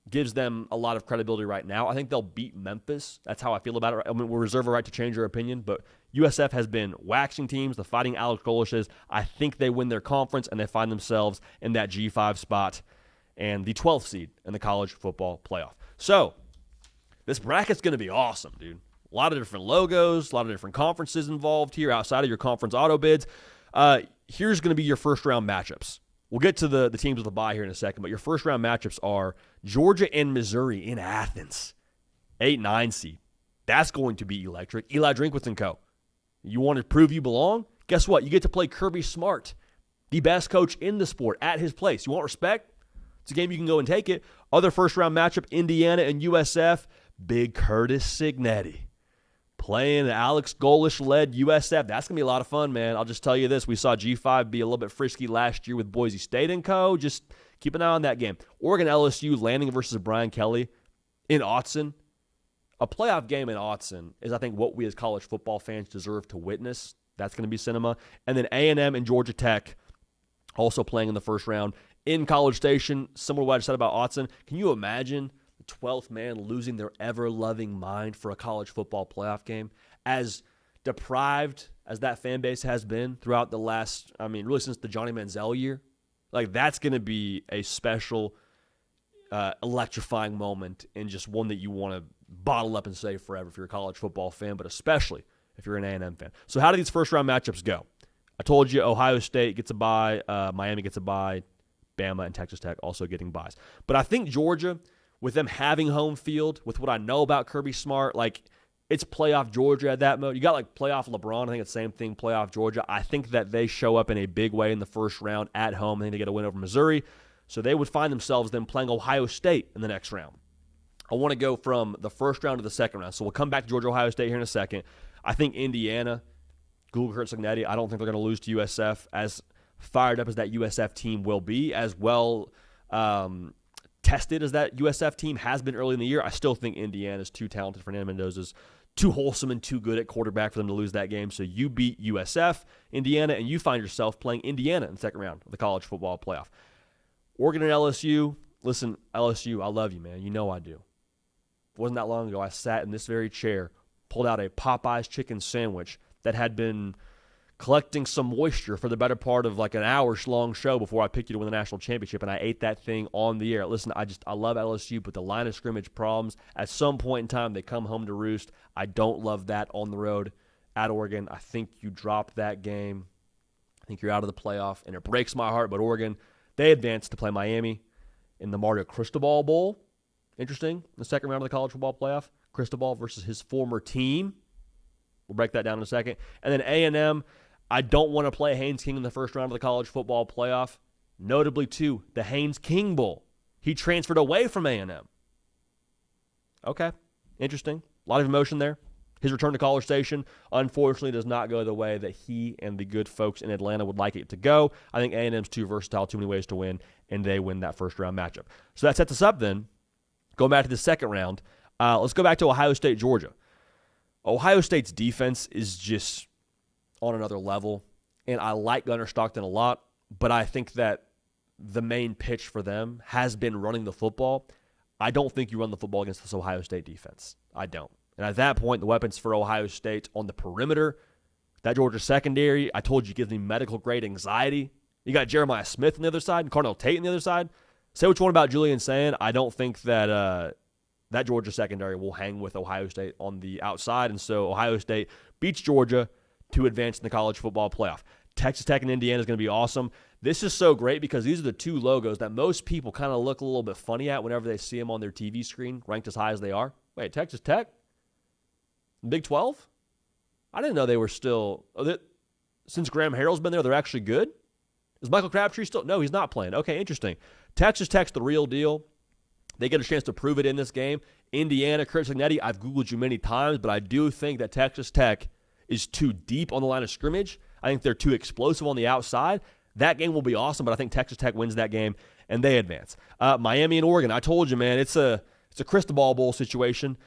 gives them a lot of credibility right now. I think they'll beat Memphis. That's how I feel about it. I mean, we'll reserve a right to change our opinion, but USF has been waxing teams. The Fighting Alex Golishes, I think they win their conference, and they find themselves in that G5 spot and the 12th seed in the college football playoff. So, this bracket's going to be awesome, dude. A lot of different logos, a lot of different conferences involved here outside of your conference auto bids. Here's going to be your first-round matchups. We'll get to the teams with a bye here in a second, but your first-round matchups are Georgia and Missouri in Athens, 8-9 seed. That's going to be electric. Eli Drinkwitz and co. You want to prove you belong? Guess what? You get to play Kirby Smart, the best coach in the sport, at his place. You want respect? It's a game you can go and take it. Other first-round matchup, Indiana and USF, Big Curtis Signetti playing the Alex Golish-led USF. That's going to be a lot of fun, man. I'll just tell you this. We saw G5 be a little bit frisky last year with Boise State and co. Just keep an eye on that game. Oregon LSU, Lanning versus Brian Kelly in Autzen. A playoff game in Autzen is, I think, what we as college football fans deserve to witness. That's going to be cinema. And then A&M and Georgia Tech also playing in the first round. In College Station, similar to what I said about Autzen, can you imagine the 12th man losing their ever-loving mind for a college football playoff game? As deprived as that fan base has been throughout the last, really since the Johnny Manziel year, like that's going to be a special, electrifying moment and just one that you want to bottle up and save forever if you're a college football fan, but especially if you're an A&M fan. So how do these first-round matchups go? I told you Ohio State gets a bye, Miami gets a bye, Bama and Texas Tech also getting buys. But I think Georgia, with them having home field, with what I know about Kirby Smart, like it's playoff Georgia at that mode. You got like playoff LeBron. I think it's the same thing, playoff Georgia. I think that they show up in a big way in the first round at home. I think they get a win over Missouri. So they would find themselves then playing Ohio State in the next round. I want to go from the first round to the second round. So we'll come back to Georgia-Ohio State here in a second. I think Indiana, Google Kurt Signetti, I don't think they're going to lose to USF, as fired up as that USF team will be, as well tested as that USF team has been early in the year. I still think Indiana is too talented. Fernando Mendoza's too wholesome and too good at quarterback for them to lose that game. So you beat USF, Indiana, and you find yourself playing Indiana in the second round of the college football playoff. Oregon and LSU. Listen, LSU, I love you, man. You know I do. It wasn't that long ago I sat in this very chair, pulled out a Popeye's chicken sandwich that had been collecting some moisture for the better part of like an hour-long show before I picked you to win the national championship, and I ate that thing on the air. Listen, I love LSU, but the line of scrimmage problems, at some point in time, they come home to roost. I don't love that on the road at Oregon. I think you drop that game. I think you're out of the playoff, and it breaks my heart, but Oregon, they advanced to play Miami in the Mario Cristobal Bowl. Interesting, in the second round of the college football playoff. Cristobal versus his former team. We'll break that down in a second. And then A&M, I don't want to play Haynes King in the first round of the college football playoff. Notably, too, the Haynes King Bowl. He transferred away from A&M. Okay, interesting. A lot of emotion there. His return to College Station, unfortunately, does not go the way that he and the good folks in Atlanta would like it to go. I think A&M's too versatile, too many ways to win, and they win that first-round matchup. So that sets us up then. Going back to the second round, let's go back to Ohio State, Georgia. Ohio State's defense is just on another level, and I like Gunnar Stockton a lot, but I think that the main pitch for them has been running the football. I don't think you run the football against this Ohio State defense. I don't. And at that point, the weapons for Ohio State on the perimeter, That Georgia secondary, I told you, gives me medical grade anxiety. You got Jeremiah Smith on the other side and Carnell Tate on the other side. Say what you want about Julian Sand. I don't think that that Georgia secondary will hang with Ohio State on the outside, and so Ohio State beats Georgia to advance in the college football playoff. Texas Tech and Indiana is going to be awesome. This is so great because these are the two logos that most people kind of look a little bit funny at whenever they see them on their TV screen, ranked as high as they are. Wait, Texas Tech? Big 12? I didn't know they were still since Graham Harrell's been there, they're actually good? Is Michael Crabtree still? No, he's not playing. Okay, interesting. Texas Tech's the real deal. They get a chance to prove it in this game. Indiana, Kurt Signetti, I've Googled you many times, but I do think that Texas Tech is too deep on the line of scrimmage. I think they're too explosive on the outside. That game will be awesome, but I think Texas Tech wins that game, and they advance. Miami and Oregon, I told you, man, it's a Cristobal Bowl situation.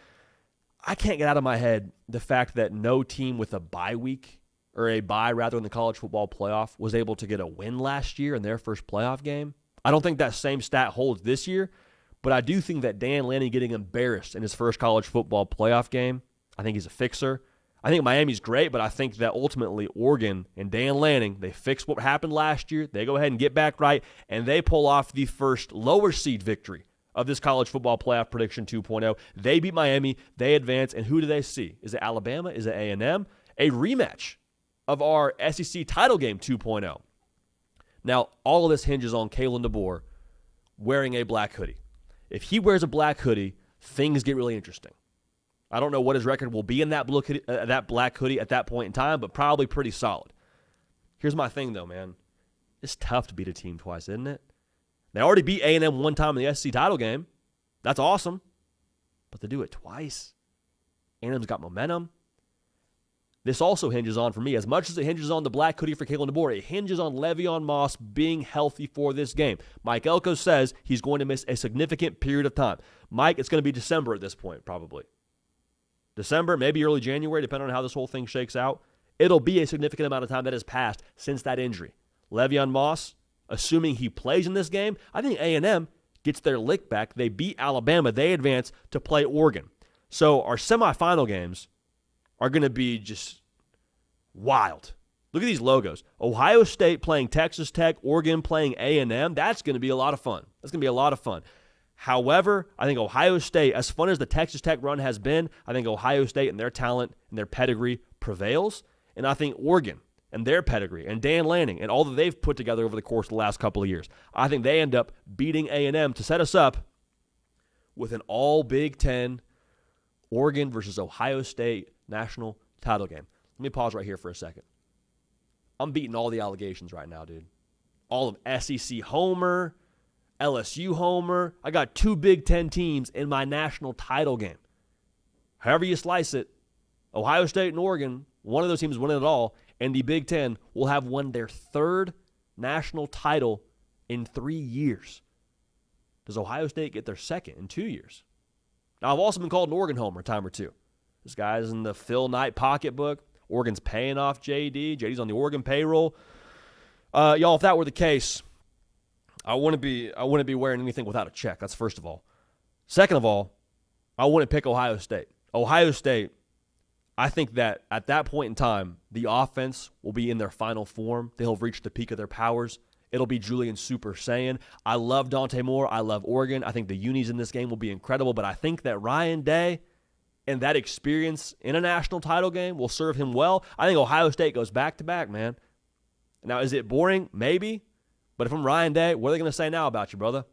I can't get out of my head the fact that no team with a bye week, or a bye rather, in the college football playoff was able to get a win last year in their first playoff game. I don't think that same stat holds this year, but I do think that Dan Lanning getting embarrassed in his first college football playoff game, I think he's a fixer. I think Miami's great, but I think that ultimately Oregon and Dan Lanning, they fix what happened last year. They go ahead and get back right, and they pull off the first lower seed victory of this college football playoff prediction 2.0. They beat Miami. They advance, and who do they see? Is it Alabama? Is it A&M? A rematch of our SEC title game 2.0. Now, all of this hinges on Kalen DeBoer wearing a black hoodie. If he wears a black hoodie, things get really interesting. I don't know what his record will be in that black hoodie at that point in time, but probably pretty solid. Here's my thing, though, man. It's tough to beat a team twice, isn't it? They already beat A&M one time in the SEC title game. That's awesome. But to do it twice, A&M's got momentum. This also hinges on, for me, as much as it hinges on the black hoodie for Kalen DeBoer, it hinges on Le'Veon Moss being healthy for this game. Mike Elko says he's going to miss a significant period of time. Mike, it's going to be December at this point, probably. December, maybe early January, depending on how this whole thing shakes out. It'll be a significant amount of time that has passed since that injury. Le'Veon Moss, assuming he plays in this game, I think A&M gets their lick back. They beat Alabama. They advance to play Oregon. So our semifinal games are going to be just wild. Look at these logos. Ohio State playing Texas Tech, Oregon playing A&M. That's going to be a lot of fun. However, I think Ohio State, as fun as the Texas Tech run has been, I think Ohio State and their talent and their pedigree prevails. And I think Oregon and their pedigree and Dan Lanning and all that they've put together over the course of the last couple of years, I think they end up beating A&M to set us up with an all Big Ten Oregon versus Ohio State national title game. Let me pause right here for a second. I'm beating all the allegations right now, dude. All of SEC homer, LSU homer. I got two Big Ten teams in my national title game. However you slice it, Ohio State and Oregon, one of those teams winning it all, and the Big Ten will have won their third national title in 3 years. Does Ohio State get their second in 2 years? Now, I've also been called an Oregon homer a time or two. This guy's in the Phil Knight pocketbook. Oregon's paying off JD. JD's on the Oregon payroll. Y'all, if that were the case, I wouldn't be wearing anything without a check. That's first of all. Second of all, I wouldn't pick Ohio State. Ohio State, I think that at that point in time, the offense will be in their final form. They'll have reached the peak of their powers. It'll be Julian Super Saiyan. I love Dante Moore. I love Oregon. I think the unis in this game will be incredible, but I think that Ryan Day and that experience in a national title game will serve him well. I think Ohio State goes back-to-back, man. Now, is it boring? Maybe. But if I'm Ryan Day, what are they going to say now about you, brother?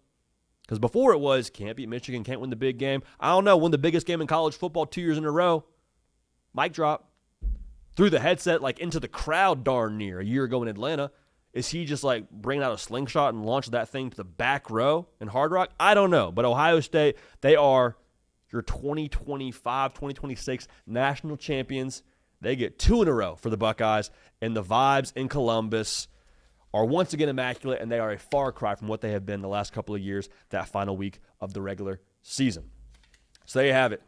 Because before it was, can't beat Michigan, can't win the big game. I don't know, win the biggest game in college football 2 years in a row. Mic drop. Threw the headset like into the crowd darn near a year ago in Atlanta. Is he just like bringing out a slingshot and launching that thing to the back row in Hard Rock? I don't know. But Ohio State, they are your 2025, 2026 national champions. They get 2 in a row for the Buckeyes, and the vibes in Columbus are once again immaculate, and they are a far cry from what they have been the last couple of years, that final week of the regular season. So there you have it.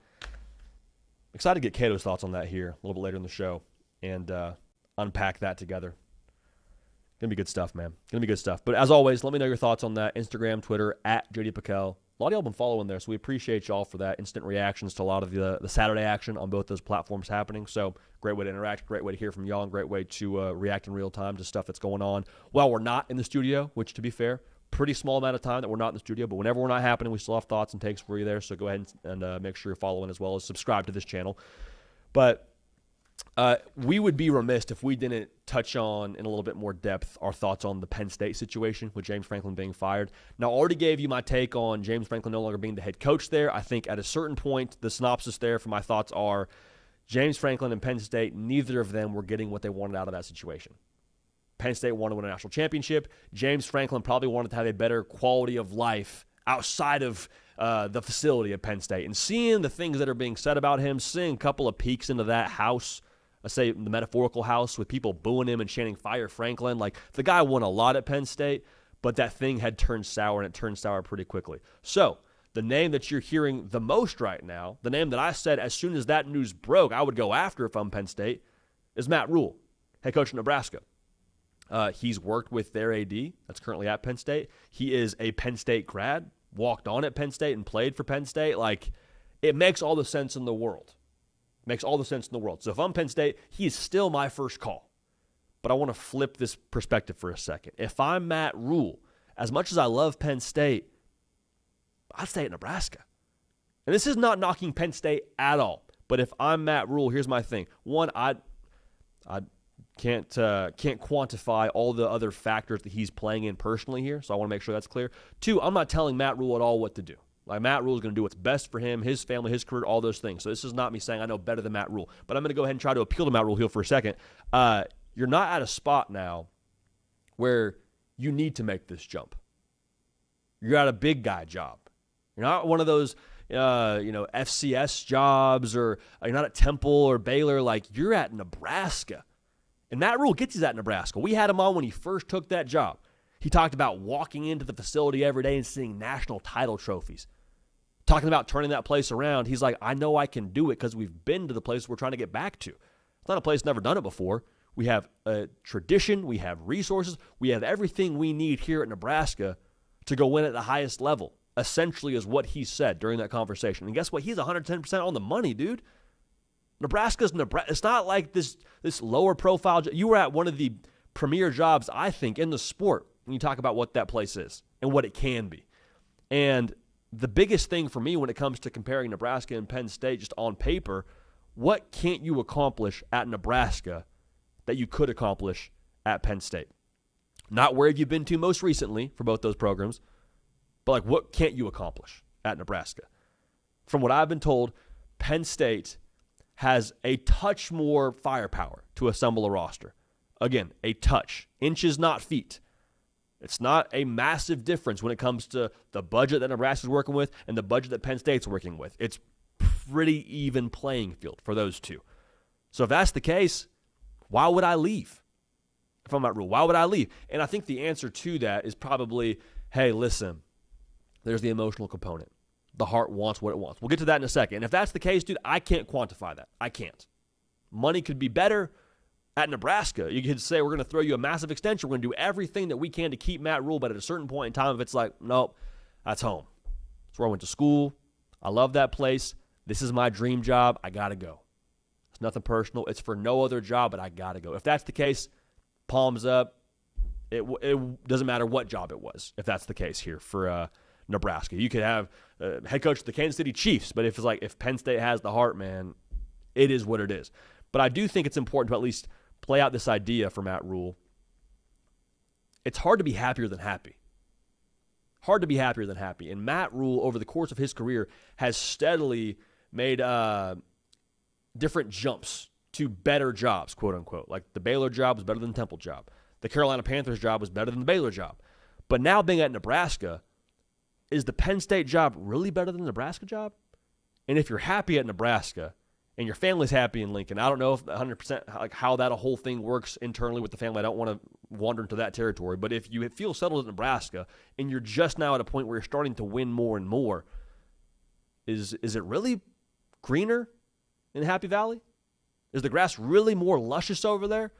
Excited to get Cato's thoughts on that here a little bit later in the show and unpack that together. Going to be good stuff, man. Going to be good stuff. But as always, let me know your thoughts on that. Instagram, Twitter, @JD PicKell. A lot of y'all have been following there, so we appreciate y'all for that. Instant reactions to a lot of the Saturday action on both those platforms happening. So great way to interact, great way to hear from y'all, and great way to react in real time to stuff that's going on while we're not in the studio, which, to be fair, pretty small amount of time that we're not in the studio. But whenever we're not happening, we still have thoughts and takes for you there. So go ahead and make sure you're following as well as subscribe to this channel. But we would be remiss if we didn't touch on in a little bit more depth our thoughts on the Penn State situation with James Franklin being fired. Now, I already gave you my take on James Franklin no longer being the head coach there. I think at a certain point, the synopsis there for my thoughts are James Franklin and Penn State, neither of them were getting what they wanted out of that situation. Penn State wanted to win a national championship. James Franklin probably wanted to have a better quality of life outside of the facility at Penn State. And seeing the things that are being said about him, seeing a couple of peeks into that house, let's say the metaphorical house with people booing him and chanting "Fire Franklin." Like, the guy won a lot at Penn State, but that thing had turned sour, and it turned sour pretty quickly. So the name that you're hearing the most right now, the name that I said as soon as that news broke I would go after if I'm Penn State, is Matt Rhule, head coach of Nebraska. He's worked with their AD that's currently at Penn State. He is a Penn State grad, walked on at Penn State and played for Penn State. Like, it makes all the sense in the world. Makes all the sense in the world. So if I'm Penn State, he is still my first call. But I want to flip this perspective for a second. If I'm Matt Rhule, as much as I love Penn State, I'd stay at Nebraska. And this is not knocking Penn State at all. But if I'm Matt Rhule, here's my thing. One, I can't quantify all the other factors that he's playing in personally here, so I want to make sure that's clear. Two, I'm not telling Matt Rhule at all what to do. Like, Matt Rhule is going to do what's best for him, his family, his career, all those things. So this is not me saying I know better than Matt Rhule. But I'm going to go ahead and try to appeal to Matt Rhule here for a second. You're not at a spot now where you need to make this jump. You're at a big guy job. You're not one of those FCS jobs, or you're not at Temple or Baylor. Like, you're at Nebraska. And Matt Rhule gets his at Nebraska. We had him on when he first took that job. He talked about walking into the facility every day and seeing national title trophies. Talking about turning that place around. He's like, I know I can do it because we've been to the place we're trying to get back to. It's not a place never done it before. We have a tradition. We have resources. We have everything we need here at Nebraska to go win at the highest level, essentially is what he said during that conversation. And guess what? He's 110% on the money, dude. Nebraska's Nebraska. It's not like this lower profile. You were at one of the premier jobs, I think, in the sport when you talk about what that place is and what it can be. And the biggest thing for me when it comes to comparing Nebraska and Penn State, just on paper, what can't you accomplish at Nebraska that you could accomplish at Penn State? Not where have you been to most recently for both those programs, but like, what can't you accomplish at Nebraska? From what I've been told, Penn State has a touch more firepower to assemble a roster. Again, a touch. Inches, not feet. It's not a massive difference when it comes to the budget that Nebraska's working with and the budget that Penn State's working with. It's pretty even playing field for those two. So if that's the case, why would I leave? If I'm Matt Rhule, why would I leave? And I think the answer to that is probably, hey, listen, there's the emotional component. The heart wants what it wants. We'll get to that in a second. And if that's the case, dude, I can't quantify that. I can't. Money could be better. At Nebraska, you could say we're going to throw you a massive extension. We're going to do everything that we can to keep Matt Rhule, but at a certain point in time, if it's like, nope, that's home. It's where I went to school. I love that place. This is my dream job. I got to go. It's nothing personal. It's for no other job, but I got to go. If that's the case, palms up. It doesn't matter what job it was, if that's the case here for Nebraska. You could have head coach of the Kansas City Chiefs, but if Penn State has the heart, man, it is what it is. But I do think it's important to at least play out this idea for Matt Rhule. It's hard to be happier than happy. Hard to be happier than happy. And Matt Rhule, over the course of his career, has steadily made different jumps to better jobs, quote unquote. Like the Baylor job was better than the Temple job. The Carolina Panthers job was better than the Baylor job. But now being at Nebraska, is the Penn State job really better than the Nebraska job? And if you're happy at Nebraska, and your family's happy in Lincoln. I don't know if 100% like how that whole thing works internally with the family. I don't want to wander into that territory. But if you feel settled in Nebraska and you're just now at a point where you're starting to win more and more, is it really greener in Happy Valley? Is the grass really more luscious over there?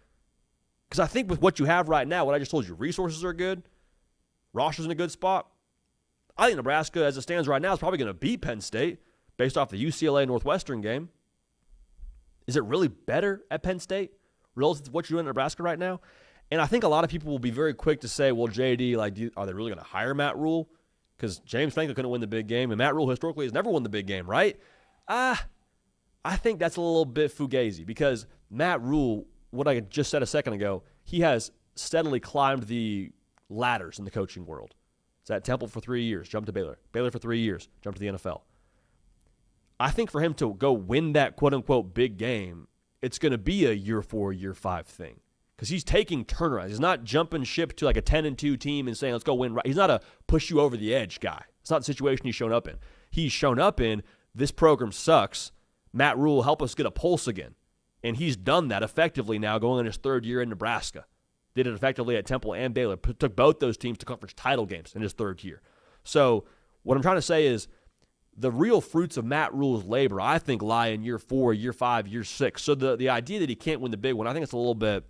Because I think with what you have right now, what I just told you, resources are good, roster's in a good spot. I think Nebraska, as it stands right now, is probably going to beat Penn State based off the UCLA Northwestern game. Is it really better at Penn State relative to what you're doing in Nebraska right now? And I think a lot of people will be very quick to say, well, JD, are they really going to hire Matt Rhule? Because James Franklin couldn't win the big game, and Matt Rhule historically has never won the big game, right? I think that's a little bit fugazi because Matt Rhule, what I just said a second ago, he has steadily climbed the ladders in the coaching world. It's at Temple for 3 years, jumped to Baylor. Baylor for 3 years, jumped to the NFL. I think for him to go win that quote-unquote big game, it's going to be a year 4, year 5 thing. Because he's taking turnarounds. He's not jumping ship to like a 10-2 team and saying, let's go win. He's not a push you over the edge guy. It's not the situation he's shown up in. He's shown up in, this program sucks. Matt Rhule, help us get a pulse again. And he's done that effectively now going in his 3rd year in Nebraska. Did it effectively at Temple and Baylor. Took both those teams to conference title games in his 3rd year. So what I'm trying to say is the real fruits of Matt Rhule's labor, I think, lie in year 4, year 5, year 6. So the idea that he can't win the big one, I think it's a little bit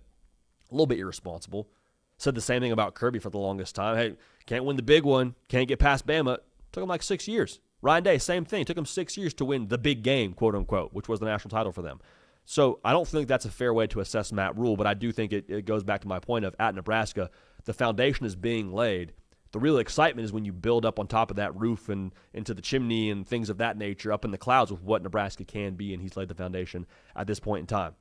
irresponsible. Said the same thing about Kirby for the longest time. Hey, can't win the big one, can't get past Bama. Took him like 6 years. Ryan Day, same thing. Took him 6 years to win the big game, quote unquote, which was the national title for them. So I don't think that's a fair way to assess Matt Rhule, but I do think it goes back to my point of at Nebraska, the foundation is being laid. The real excitement is when you build up on top of that roof and into the chimney and things of that nature up in the clouds with what Nebraska can be, and he's laid the foundation at this point in time.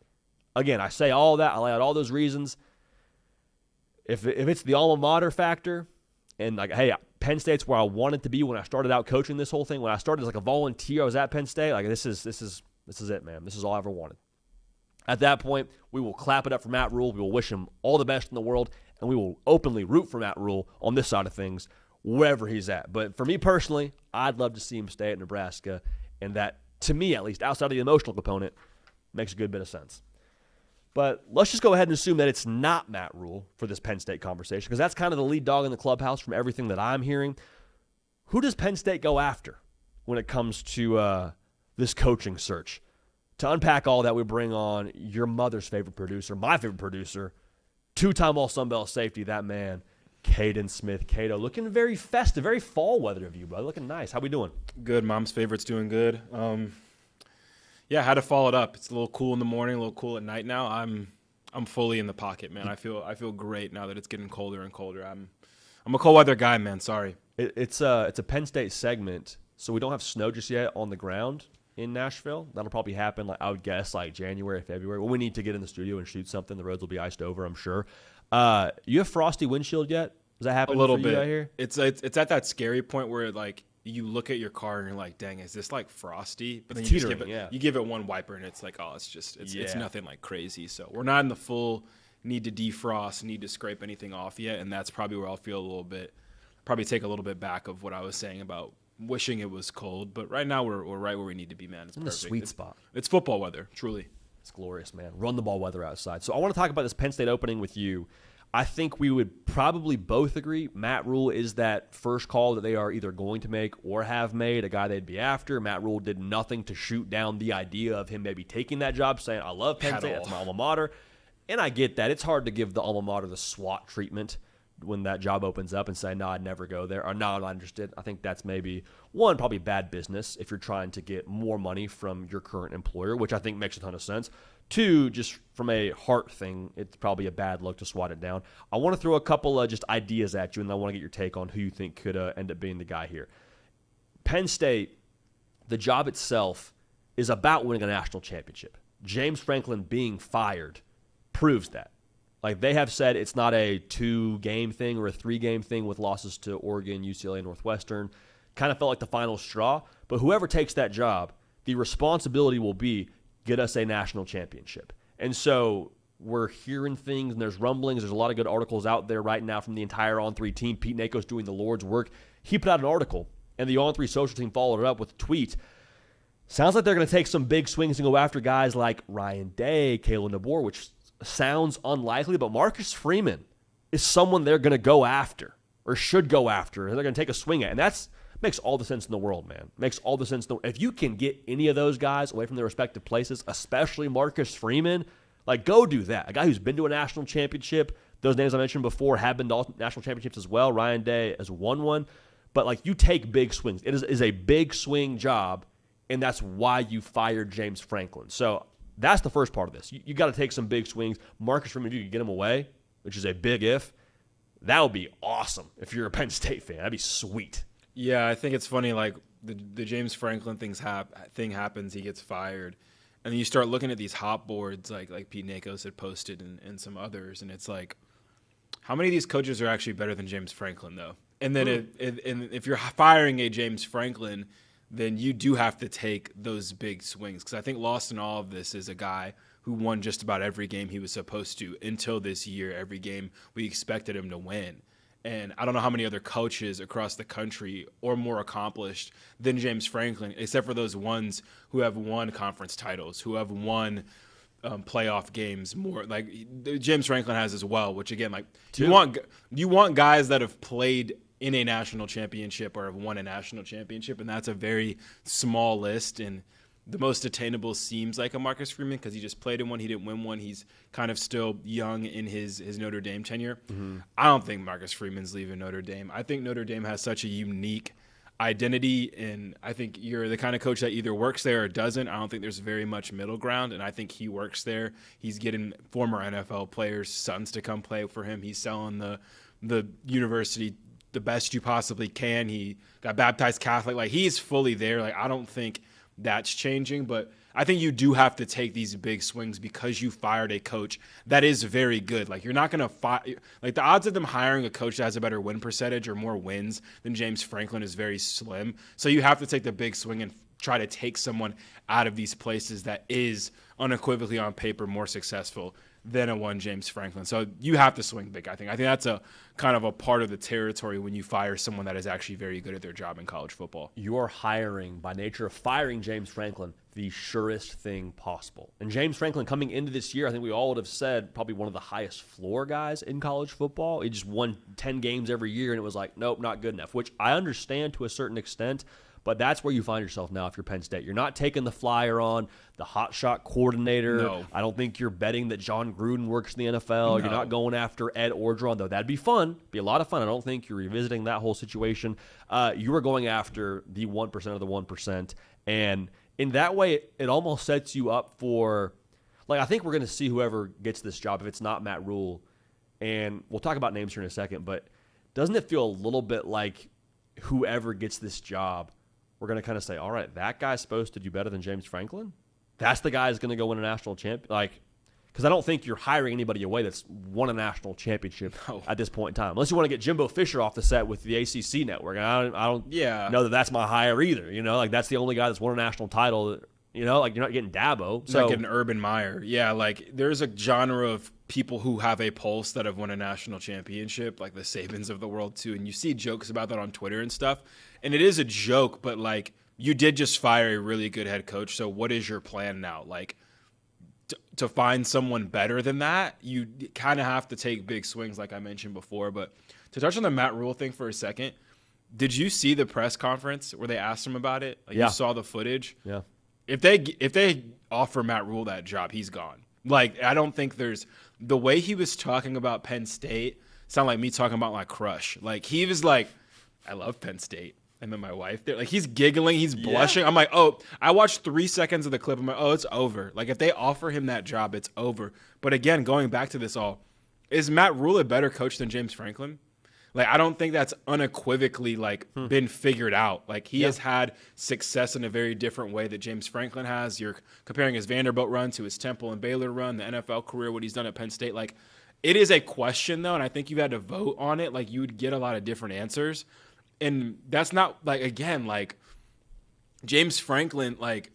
Again, I say all that, I lay out all those reasons. If it's the alma mater factor, and like, hey, Penn State's where I wanted to be when I started out coaching this whole thing. When I started as like a volunteer, I was at Penn State. Like this is it, man. This is all I ever wanted. At that point, we will clap it up for Matt Rhule. We will wish him all the best in the world, and we will openly root for Matt Rhule on this side of things, wherever he's at. But for me personally, I'd love to see him stay at Nebraska, and that, to me at least, outside of the emotional component, makes a good bit of sense. But let's just go ahead and assume that it's not Matt Rhule for this Penn State conversation, because that's kind of the lead dog in the clubhouse from everything that I'm hearing. Who does Penn State go after when it comes to this coaching search? To unpack all that, we bring on your mother's favorite producer, my favorite producer, 2-time All-Sun Belt safety, that man, Caden Smith. Cato, looking very festive, very fall weather of you, brother. Looking nice. How we doing? Good. Mom's favorite's doing good. Yeah, had to follow it up. It's a little cool in the morning, a little cool at night now. I'm fully in the pocket, man. I feel great now that it's getting colder and colder. I'm a cold weather guy, man. Sorry. It's a Penn State segment, so we don't have snow just yet on the ground in Nashville. That'll probably happen, like I would guess, like January, February. When we need to get in the studio and shoot something, the roads will be iced over, I'm sure. You have frosty windshield yet? Does that happen a little for bit you out here? It's at that scary point where like you look at your car and you're like, dang, is this like frosty? But then you give it one wiper and it's like, oh, it's nothing like crazy. So we're not in the full need to defrost, need to scrape anything off yet, and that's probably where I'll feel a little bit, probably take a little bit back of what I was saying about wishing it was cold. But right now we're right where we need to be, man. It's in perfect. The sweet spot. It's football weather, truly. It's glorious, man. Run the ball weather outside. So I want to talk about this Penn State opening with you. I think we would probably both agree Matt Rhule is that first call that they are either going to make or have made, a guy they'd be after. Matt Rhule did nothing to shoot down the idea of him maybe taking that job, saying, I love Penn State, that's my alma mater. And I get that. It's hard to give the alma mater the SWAT treatment when that job opens up and say, no, I'd never go there, or no, I'm not interested. I think that's maybe, one, probably bad business if you're trying to get more money from your current employer, which I think makes a ton of sense. Two, just from a heart thing, it's probably a bad look to swat it down. I want to throw a couple of just ideas at you, and I want to get your take on who you think could end up being the guy here. Penn State, the job itself is about winning a national championship. James Franklin being fired proves that. Like, they have said it's not a 2-game thing or a 3-game thing with losses to Oregon, UCLA, Northwestern. Kind of felt like the final straw. But whoever takes that job, the responsibility will be get us a national championship. And so we're hearing things, and there's rumblings. There's a lot of good articles out there right now from the entire On3 team. Pete Nako's doing the Lord's work. He put out an article, and the On3 social team followed it up with a tweet. Sounds like they're going to take some big swings and go after guys like Ryan Day, Kalen DeBoer, which sounds unlikely, but Marcus Freeman is someone they're going to go after or should go after, and they're going to take a swing at. And that's makes all the sense in the world, man. Makes all the sense in the world. If you can get any of those guys away from their respective places, especially Marcus Freeman, like, go do that. A guy who's been to a national championship. Those names I mentioned before have been to national championships as well. Ryan Day has won one. But, like, you take big swings. It is a big swing job, and that's why you fired James Franklin. So that's the first part of this. You got to take some big swings. Marcus Freeman, if you could get him away, which is a big if, that would be awesome if you're a Penn State fan. That'd be sweet. Yeah, I think it's funny, like, the James Franklin thing happens, he gets fired. And then you start looking at these hot boards like Pete Nakos had posted and some others, and it's like, how many of these coaches are actually better than James Franklin, though? And then if you're firing a James Franklin, then you do have to take those big swings. Because I think lost in all of this is a guy who won just about every game he was supposed to until this year, every game we expected him to win. And I don't know how many other coaches across the country are more accomplished than James Franklin, except for those ones who have won conference titles, who have won playoff games more. Like James Franklin has as well, which again, like you want guys that have played in a national championship or have won a national championship, and that's a very small list. And the most attainable seems like a Marcus Freeman because he just played in one. He didn't win one. He's kind of still young in his Notre Dame tenure. Mm-hmm. I don't think Marcus Freeman's leaving Notre Dame. I think Notre Dame has such a unique identity, and I think you're the kind of coach that either works there or doesn't. I don't think there's very much middle ground, and I think he works there. He's getting former NFL players' sons to come play for him. He's selling the university the best you possibly can. He got baptized Catholic. Like, he's fully there. Like, I don't think that's changing, but I think you do have to take these big swings because you fired a coach that is very good. Like, you're not going to fire – like, the odds of them hiring a coach that has a better win percentage or more wins than James Franklin is very slim. So you have to take the big swing and try to take someone out of these places that is unequivocally on paper more successful than a one James Franklin. So you have to swing big, I think. I think that's a kind of a part of the territory when you fire someone that is actually very good at their job in college football. You're hiring, by nature of firing James Franklin, the surest thing possible. And James Franklin coming into this year, I think we all would have said probably one of the highest floor guys in college football. He just won 10 games every year, and it was like, nope, not good enough, which I understand to a certain extent. But that's where you find yourself now if you're Penn State. You're not taking the flyer on the hotshot coordinator. No. I don't think you're betting that John Gruden works in the NFL. No. You're not going after Ed Orgeron, though that'd be fun. Be a lot of fun. I don't think you're revisiting that whole situation. You are going after the 1% of the 1%. And in that way, it almost sets you up for, like, I think we're going to see whoever gets this job if it's not Matt Rhule. And we'll talk about names here in a second, but doesn't it feel a little bit like whoever gets this job, we're going to kind of say, all right, that guy's supposed to do better than James Franklin? That's the guy who's going to go win a national champion? Like, because I don't think you're hiring anybody away that's won a national championship at this point in time. Unless you want to get Jimbo Fisher off the set with the ACC network. And I don't know that that's my hire either. You know, like, that's the only guy that's won a national title. You know, like, you're not getting Dabo. So, not getting Urban Meyer. Yeah, like, there's a genre of people who have a pulse that have won a national championship, like the Sabans of the world, too. And you see jokes about that on Twitter and stuff. And it is a joke, but, like, you did just fire a really good head coach. So what is your plan now? Like, to find someone better than that, you kind of have to take big swings, like I mentioned before. But to touch on the Matt Rhule thing for a second, did you see the press conference where they asked him about it? Like, yeah. You saw the footage? Yeah. If they offer Matt Rhule that job, he's gone. Like, I don't think there's – the way he was talking about Penn State sounded like me talking about my crush. Like, he was like, I love Penn State. And then my wife there, like, he's giggling, he's blushing. Yeah. I'm like, oh, I watched 3 seconds of the clip. I'm like, oh, it's over. Like, if they offer him that job, it's over. But again, going back to this all, is Matt Rhule a better coach than James Franklin? Like, I don't think that's unequivocally, like, been figured out. Like, he has had success in a very different way that James Franklin has. You're comparing his Vanderbilt run to his Temple and Baylor run, the NFL career, what he's done at Penn State. Like, it is a question, though, and I think you had to vote on it. Like, you would get a lot of different answers. And that's not, like, again, like, James Franklin, like,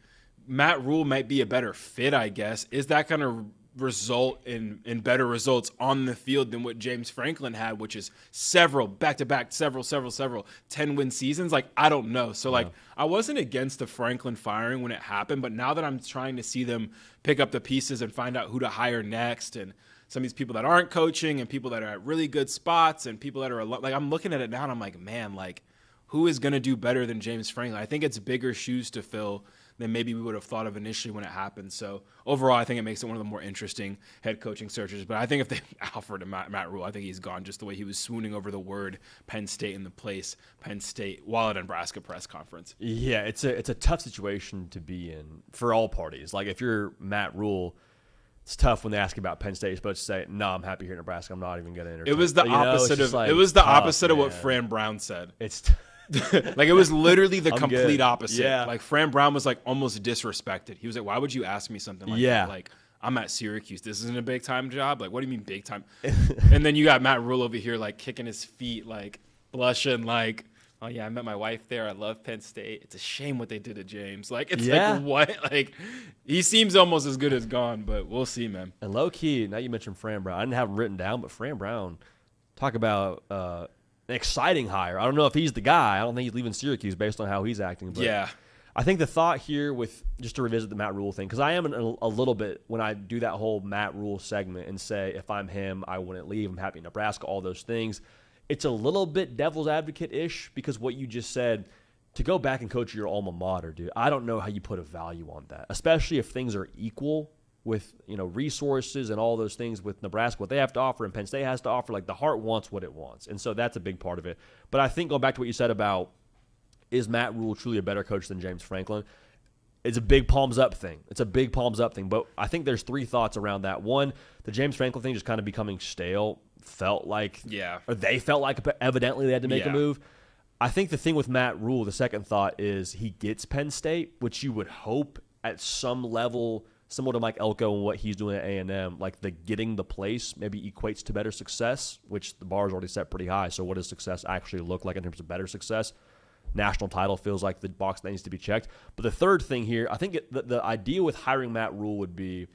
Matt Rhule might be a better fit, I guess. Is that going to result in better results on the field than what James Franklin had, which is several back-to-back, several 10-win seasons? Like, I don't know. So, like, I wasn't against the Franklin firing when it happened, but now that I'm trying to see them pick up the pieces and find out who to hire next, and some of these people that aren't coaching and people that are at really good spots and people that are like, I'm looking at it now and I'm like, man, like, who is going to do better than James Franklin? I think it's bigger shoes to fill than maybe we would have thought of initially when it happened. So overall, I think it makes it one of the more interesting head coaching searches. But I think if they offered Matt Rhule, I think he's gone, just the way he was swooning over the word Penn State in the place Penn State while at a Nebraska press conference. Yeah, it's a tough situation to be in for all parties. Like if you're Matt Rhule, it's tough when they ask you about Penn State. You're supposed to say, "No, I'm happy here in Nebraska. I'm not even going to entertain." It was the opposite of like, of what Fran Brown said. It's like it was literally the complete opposite. Yeah. Like Fran Brown was like almost disrespected. He was like, "Why would you ask me something like that? Like I'm at Syracuse. This isn't a big time job. Like what do you mean big time?" And then you got Matt Rhule over here like kicking his feet, like blushing, like, "Oh yeah, I met my wife there. I love Penn State. It's a shame what they did to James." Like it's like what? Like he seems almost as good as gone, but we'll see, man. And low key, now you mentioned Fran Brown. I didn't have him written down, but Fran Brown, talk about an exciting hire. I don't know if he's the guy. I don't think he's leaving Syracuse based on how he's acting. But yeah. I think the thought here with, just to revisit the Matt Rhule thing, because I am a little bit, when I do that whole Matt Rhule segment and say, if I'm him, I wouldn't leave. I'm happy in Nebraska, all those things. It's a little bit devil's advocate-ish because what you just said, to go back and coach your alma mater, dude, I don't know how you put a value on that, especially if things are equal with, resources and all those things with Nebraska, what they have to offer and Penn State has to offer. Like the heart wants what it wants. And so that's a big part of it. But I think going back to what you said about, is Matt Rhule truly a better coach than James Franklin? It's a big palms up thing. But I think there's three thoughts around that. One, the James Franklin thing just kind of becoming stale. They felt like evidently they had to make a move. I think the thing with Matt Rhule, the second thought is he gets Penn State, which you would hope at some level, similar to Mike Elko and what he's doing at A&M, like the getting the place maybe equates to better success, which the bar is already set pretty high. So what does success actually look like in terms of better success? National title feels like the box that needs to be checked. But the third thing here, I think the idea with hiring Matt Rhule would be,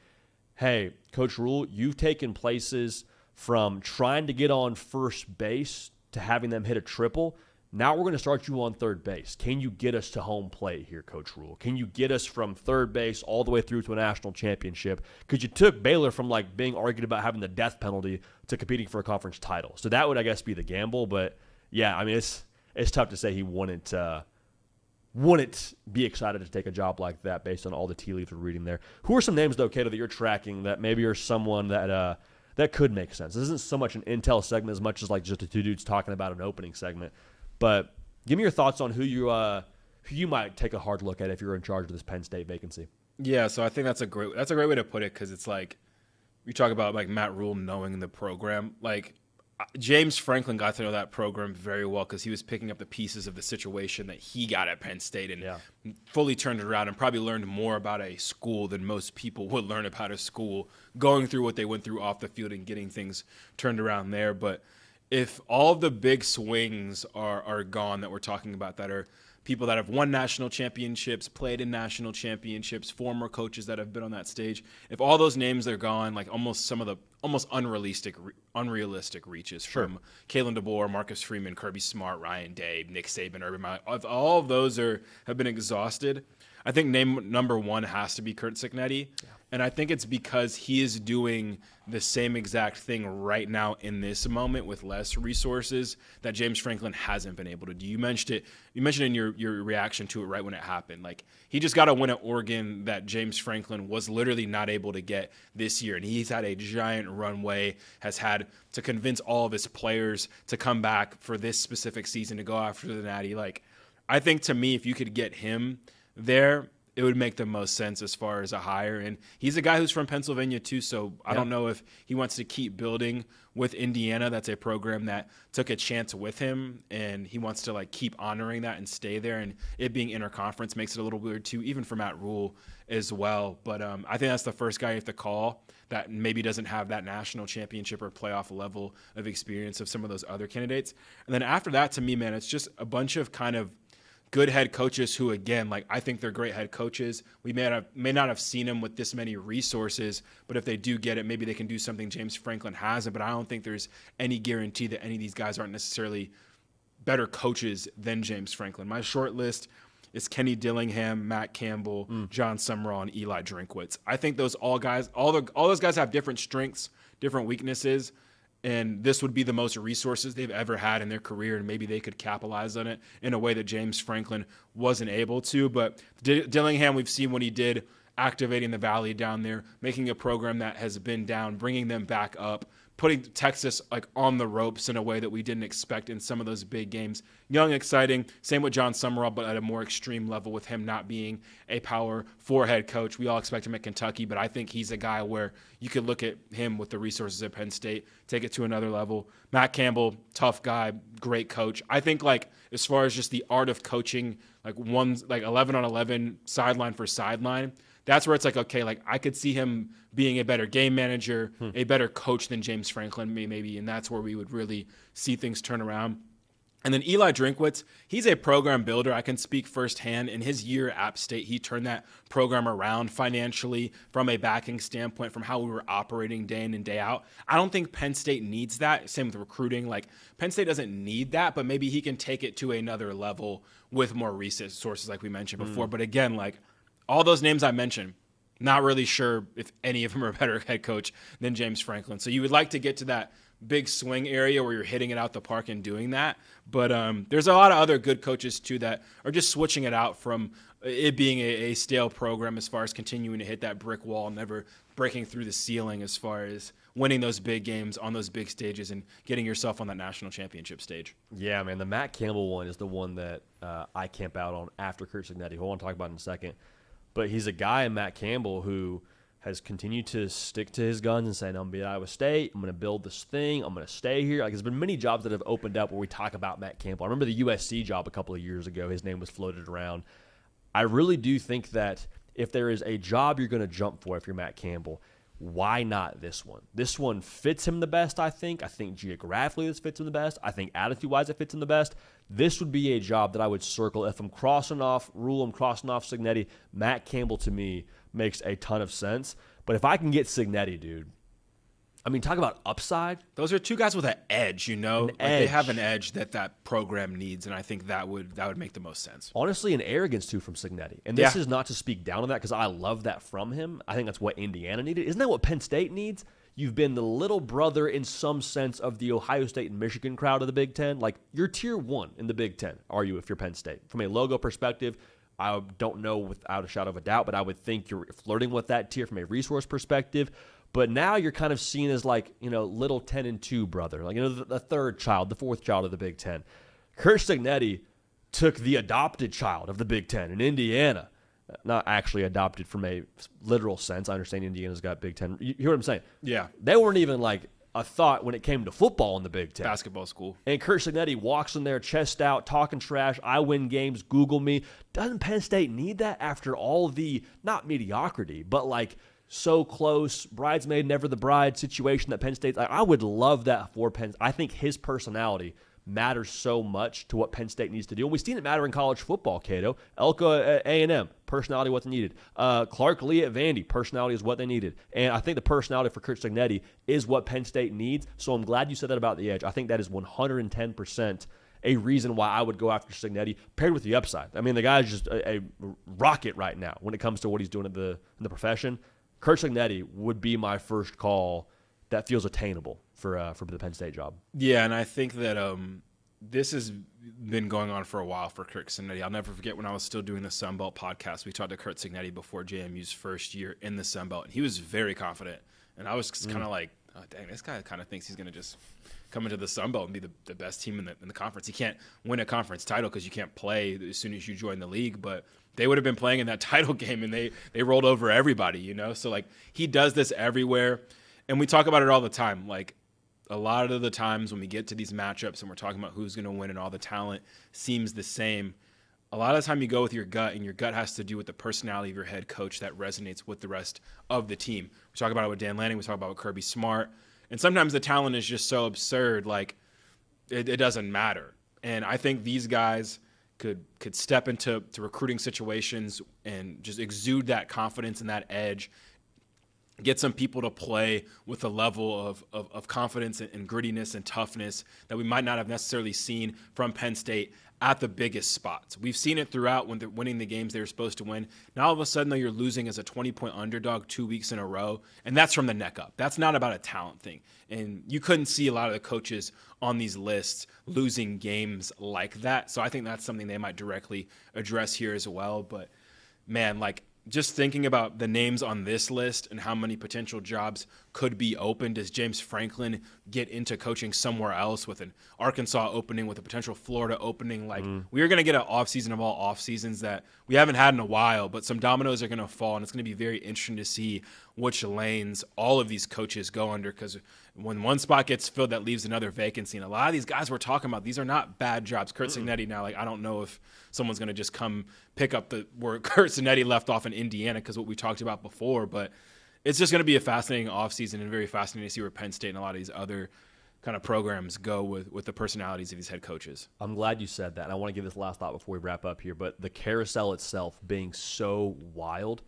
hey, Coach Rhule, you've taken places from trying to get on first base to having them hit a triple. Now we're going to start you on third base. Can you get us to home plate here, Coach Rhule? Can you get us from third base all the way through to a national championship? Because you took Baylor from like being argued about having the death penalty to competing for a conference title. So that would, I guess, be the gamble. But yeah, I mean, it's tough to say he wouldn't be excited to take a job like that based on all the tea leaves we're reading there. Who are some names, though, Cato, that you're tracking that maybe are someone that could make sense? This isn't so much an intel segment as much as like just the two dudes talking about an opening segment. But give me your thoughts on who you might take a hard look at if you're in charge of this Penn State vacancy. Yeah, so I think that's a great way to put it, because it's like we talk about like Matt Rhule knowing the program. Like James Franklin got to know that program very well because he was picking up the pieces of the situation that he got at Penn State and fully turned it around and probably learned more about a school than most people would learn about a school, going through what they went through off the field and getting things turned around there. But if all the big swings are gone that we're talking about, that are people that have won national championships, played in national championships, former coaches that have been on that stage, if all those names are gone, like some of the almost unrealistic reaches from Kalen DeBoer, Marcus Freeman, Kirby Smart, Ryan Day, Nick Saban, Urban Meyer, if all of those have been exhausted, I think name number one has to be Curt Cignetti. Yeah. And I think it's because he is doing the same exact thing right now in this moment with less resources that James Franklin hasn't been able to do. You mentioned it in your reaction to it right when it happened. Like, he just got a win at Oregon that James Franklin was literally not able to get this year. And he's had a giant runway, has had to convince all of his players to come back for this specific season to go after the Natty. Like, I think to me, if you could get him there, it would make the most sense as far as a hire. And he's a guy who's from Pennsylvania too, so I don't know if he wants to keep building with Indiana. That's a program that took a chance with him, and he wants to like keep honoring that and stay there. And it being interconference makes it a little weird too, even for Matt Rhule as well. But I think that's the first guy you have to call that maybe doesn't have that national championship or playoff level of experience of some of those other candidates. And then after that, to me, man, it's just a bunch of kind of good head coaches who, again, like, I think they're great head coaches. We may not have seen them with this many resources, but if they do get it, maybe they can do something James Franklin hasn't. But I don't think there's any guarantee that any of these guys aren't necessarily better coaches than James Franklin. My short list is Kenny Dillingham, Matt Campbell, John Summerall, and Eli Drinkwitz. I think all those guys have different strengths, different weaknesses. and this would be the most resources they've ever had in their career, and maybe they could capitalize on it in a way that James Franklin wasn't able to. But Dillingham, we've seen what he did, activating the Valley down there, making a program that has been down, bringing them back up, putting Texas like on the ropes in a way that we didn't expect in some of those big games. Young, exciting. Same with John Summerall, but at a more extreme level with him not being a Power 4 head coach. We all expect him at Kentucky, but I think he's a guy where you could look at him with the resources at Penn State, take it to another level. Matt Campbell, tough guy, great coach. I think like as far as just the art of coaching, like 11 on 11, sideline for sideline, that's where it's like, okay, like I could see him being a better game manager, a better coach than James Franklin maybe, and that's where we would really see things turn around. And then Eli Drinkwitz, he's a program builder. I can speak firsthand. In his year at App State, he turned that program around financially from a backing standpoint, from how we were operating day in and day out. I don't think Penn State needs that. Same with recruiting. Like Penn State doesn't need that, but maybe he can take it to another level with more resources like we mentioned before. But again, like all those names I mentioned, not really sure if any of them are a better head coach than James Franklin. So you would like to get to that big swing area where you're hitting it out the park and doing that. But there's a lot of other good coaches too that are just switching it out from it being a stale program as far as continuing to hit that brick wall, never breaking through the ceiling as far as winning those big games on those big stages and getting yourself on that national championship stage. Yeah, man, the Matt Campbell one is the one that I camp out on after Curt Cignetti, who I want to talk about in a second. But he's a guy in Matt Campbell who has continued to stick to his guns and saying, I'm going to be at Iowa State. I'm going to build this thing. I'm going to stay here. Like, there's been many jobs that have opened up where we talk about Matt Campbell. I remember the USC job a couple of years ago. His name was floated around. I really do think that if there is a job you're going to jump for if you're Matt Campbell, why not this one? This one fits him the best, I think. I think geographically this fits him the best. I think attitude-wise it fits him the best. This would be a job that I would circle. If I'm crossing off Rhule, I'm crossing off Cignetti, Matt Campbell to me makes a ton of sense. But if I can get Cignetti, dude, I mean, talk about upside. Those are two guys with an edge, you know? They have an edge that program needs, and I think that would make the most sense. Honestly, an arrogance, too, from Cignetti. And this is not to speak down on that because I love that from him. I think that's what Indiana needed. Isn't that what Penn State needs? You've been the little brother in some sense of the Ohio State and Michigan crowd of the Big Ten. Like, you're tier 1 in the Big Ten, are you, if you're Penn State? From a logo perspective, I don't know without a shadow of a doubt, but I would think you're flirting with that tier from a resource perspective. But now you're kind of seen as like, you know, little 10-2 brother, like, you know, the third child, the fourth child of the Big Ten. Curt Cignetti took the adopted child of the Big Ten in Indiana, not actually adopted from a literal sense. I understand Indiana's got Big Ten. You hear what I'm saying? Yeah. They weren't even like a thought when it came to football in the Big Ten. Basketball school. And Curt Cignetti walks in there, chest out, talking trash. I win games. Google me. Doesn't Penn State need that after all the, not mediocrity, but like so close, bridesmaid, never the bride situation that Penn State, I would love that for Penn. I think his personality matters so much to what Penn State needs to do. And we've seen it matter in college football, Cato. Elko at A&M, personality what they needed. Clark Lee at Vandy, personality is what they needed. And I think the personality for Curt Cignetti is what Penn State needs. So I'm glad you said that about the edge. I think that is 110% a reason why I would go after Cignetti, paired with the upside. I mean, the guy's just a rocket right now when it comes to what he's doing in the profession. Curt Cignetti would be my first call that feels attainable for the Penn State job. Yeah, and I think that this has been going on for a while for Curt Cignetti. I'll never forget when I was still doing the Sun Belt podcast, we talked to Curt Cignetti before JMU's first year in the Sun Belt, and he was very confident. And I was kind of like, oh, dang, this guy kind of thinks he's going to just come into the Sun Belt and be the best team in the conference. He can't win a conference title because you can't play as soon as you join the league, but they would have been playing in that title game, and they rolled over everybody, you know? So, like, he does this everywhere, and we talk about it all the time. Like, a lot of the times when we get to these matchups and we're talking about who's going to win and all the talent seems the same, a lot of the time you go with your gut, and your gut has to do with the personality of your head coach that resonates with the rest of the team. We talk about it with Dan Lanning. We talk about it with Kirby Smart. And sometimes the talent is just so absurd, like, it doesn't matter. And I think these guys could step into recruiting situations and just exude that confidence and that edge, get some people to play with a level of confidence and grittiness and toughness that we might not have necessarily seen from Penn State at the biggest spots. We've seen it throughout when they're winning the games they were supposed to win. Now all of a sudden, though, you're losing as a 20-point underdog 2 weeks in a row, and that's from the neck up. That's not about a talent thing. And you couldn't see a lot of the coaches on these lists losing games like that. So I think that's something they might directly address here as well. But, man, like, just thinking about the names on this list and how many potential jobs could be open. Does James Franklin get into coaching somewhere else with an Arkansas opening, with a potential Florida opening? Like, we are going to get an offseason of all off seasons that we haven't had in a while, but some dominoes are going to fall, and it's going to be very interesting to see which lanes all of these coaches go under, because when one spot gets filled, that leaves another vacancy. And a lot of these guys we're talking about, these are not bad jobs. Curt Cignetti now, like, I don't know if someone's going to just come pick up where Curt Cignetti left off in Indiana, because what we talked about before, but it's just going to be a fascinating offseason and very fascinating to see where Penn State and a lot of these other kind of programs go with the personalities of these head coaches. I'm glad you said that. And I want to give this last thought before we wrap up here, but the carousel itself being so wild,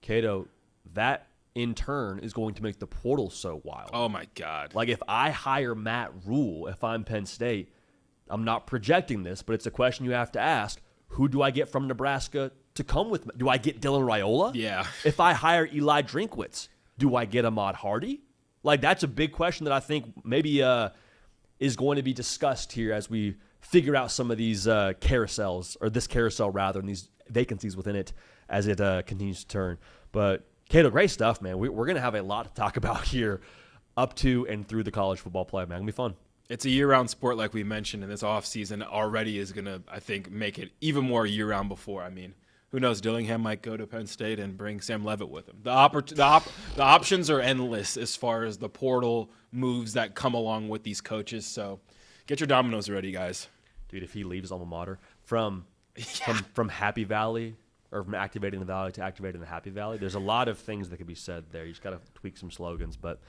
Cato, that in turn is going to make the portal so wild. Oh, my God. Like, if I hire Matt Rhule, if I'm Penn State, I'm not projecting this, but it's a question you have to ask. Who do I get from Nebraska to come with me? Do I get Dylan Raiola? Yeah. If I hire Eli Drinkwitz, do I get Ahmad Hardy? Like, that's a big question that I think maybe is going to be discussed here as we figure out some of these carousels, or this carousel rather, and these vacancies within it as it continues to turn. But, Cato, great stuff, man. We're going to have a lot to talk about here up to and through the college football play, man. It's going to be fun. It's a year-round sport, like we mentioned, and this offseason already is going to, I think, make it even more year-round before. I mean, who knows? Dillingham might go to Penn State and bring Sam Leavitt with him. The options are endless as far as the portal moves that come along with these coaches. So get your dominoes ready, guys. Dude, if he leaves alma mater from Happy Valley, or from activating the Valley to activating the Happy Valley, there's a lot of things that could be said there. You just got to tweak some slogans, but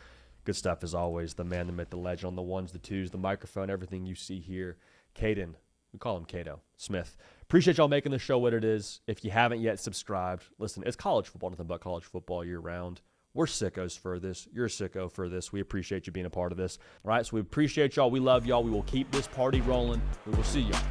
good stuff as always. The man, the myth, the legend on the ones, the twos, the microphone, everything you see here. Caden, we call him Cato Smith. Appreciate y'all making the show what it is. If you haven't yet subscribed, listen, it's college football, nothing but college football year round. We're sickos for this. You're a sicko for this. We appreciate you being a part of this. All right, so we appreciate y'all. We love y'all. We will keep this party rolling. We will see y'all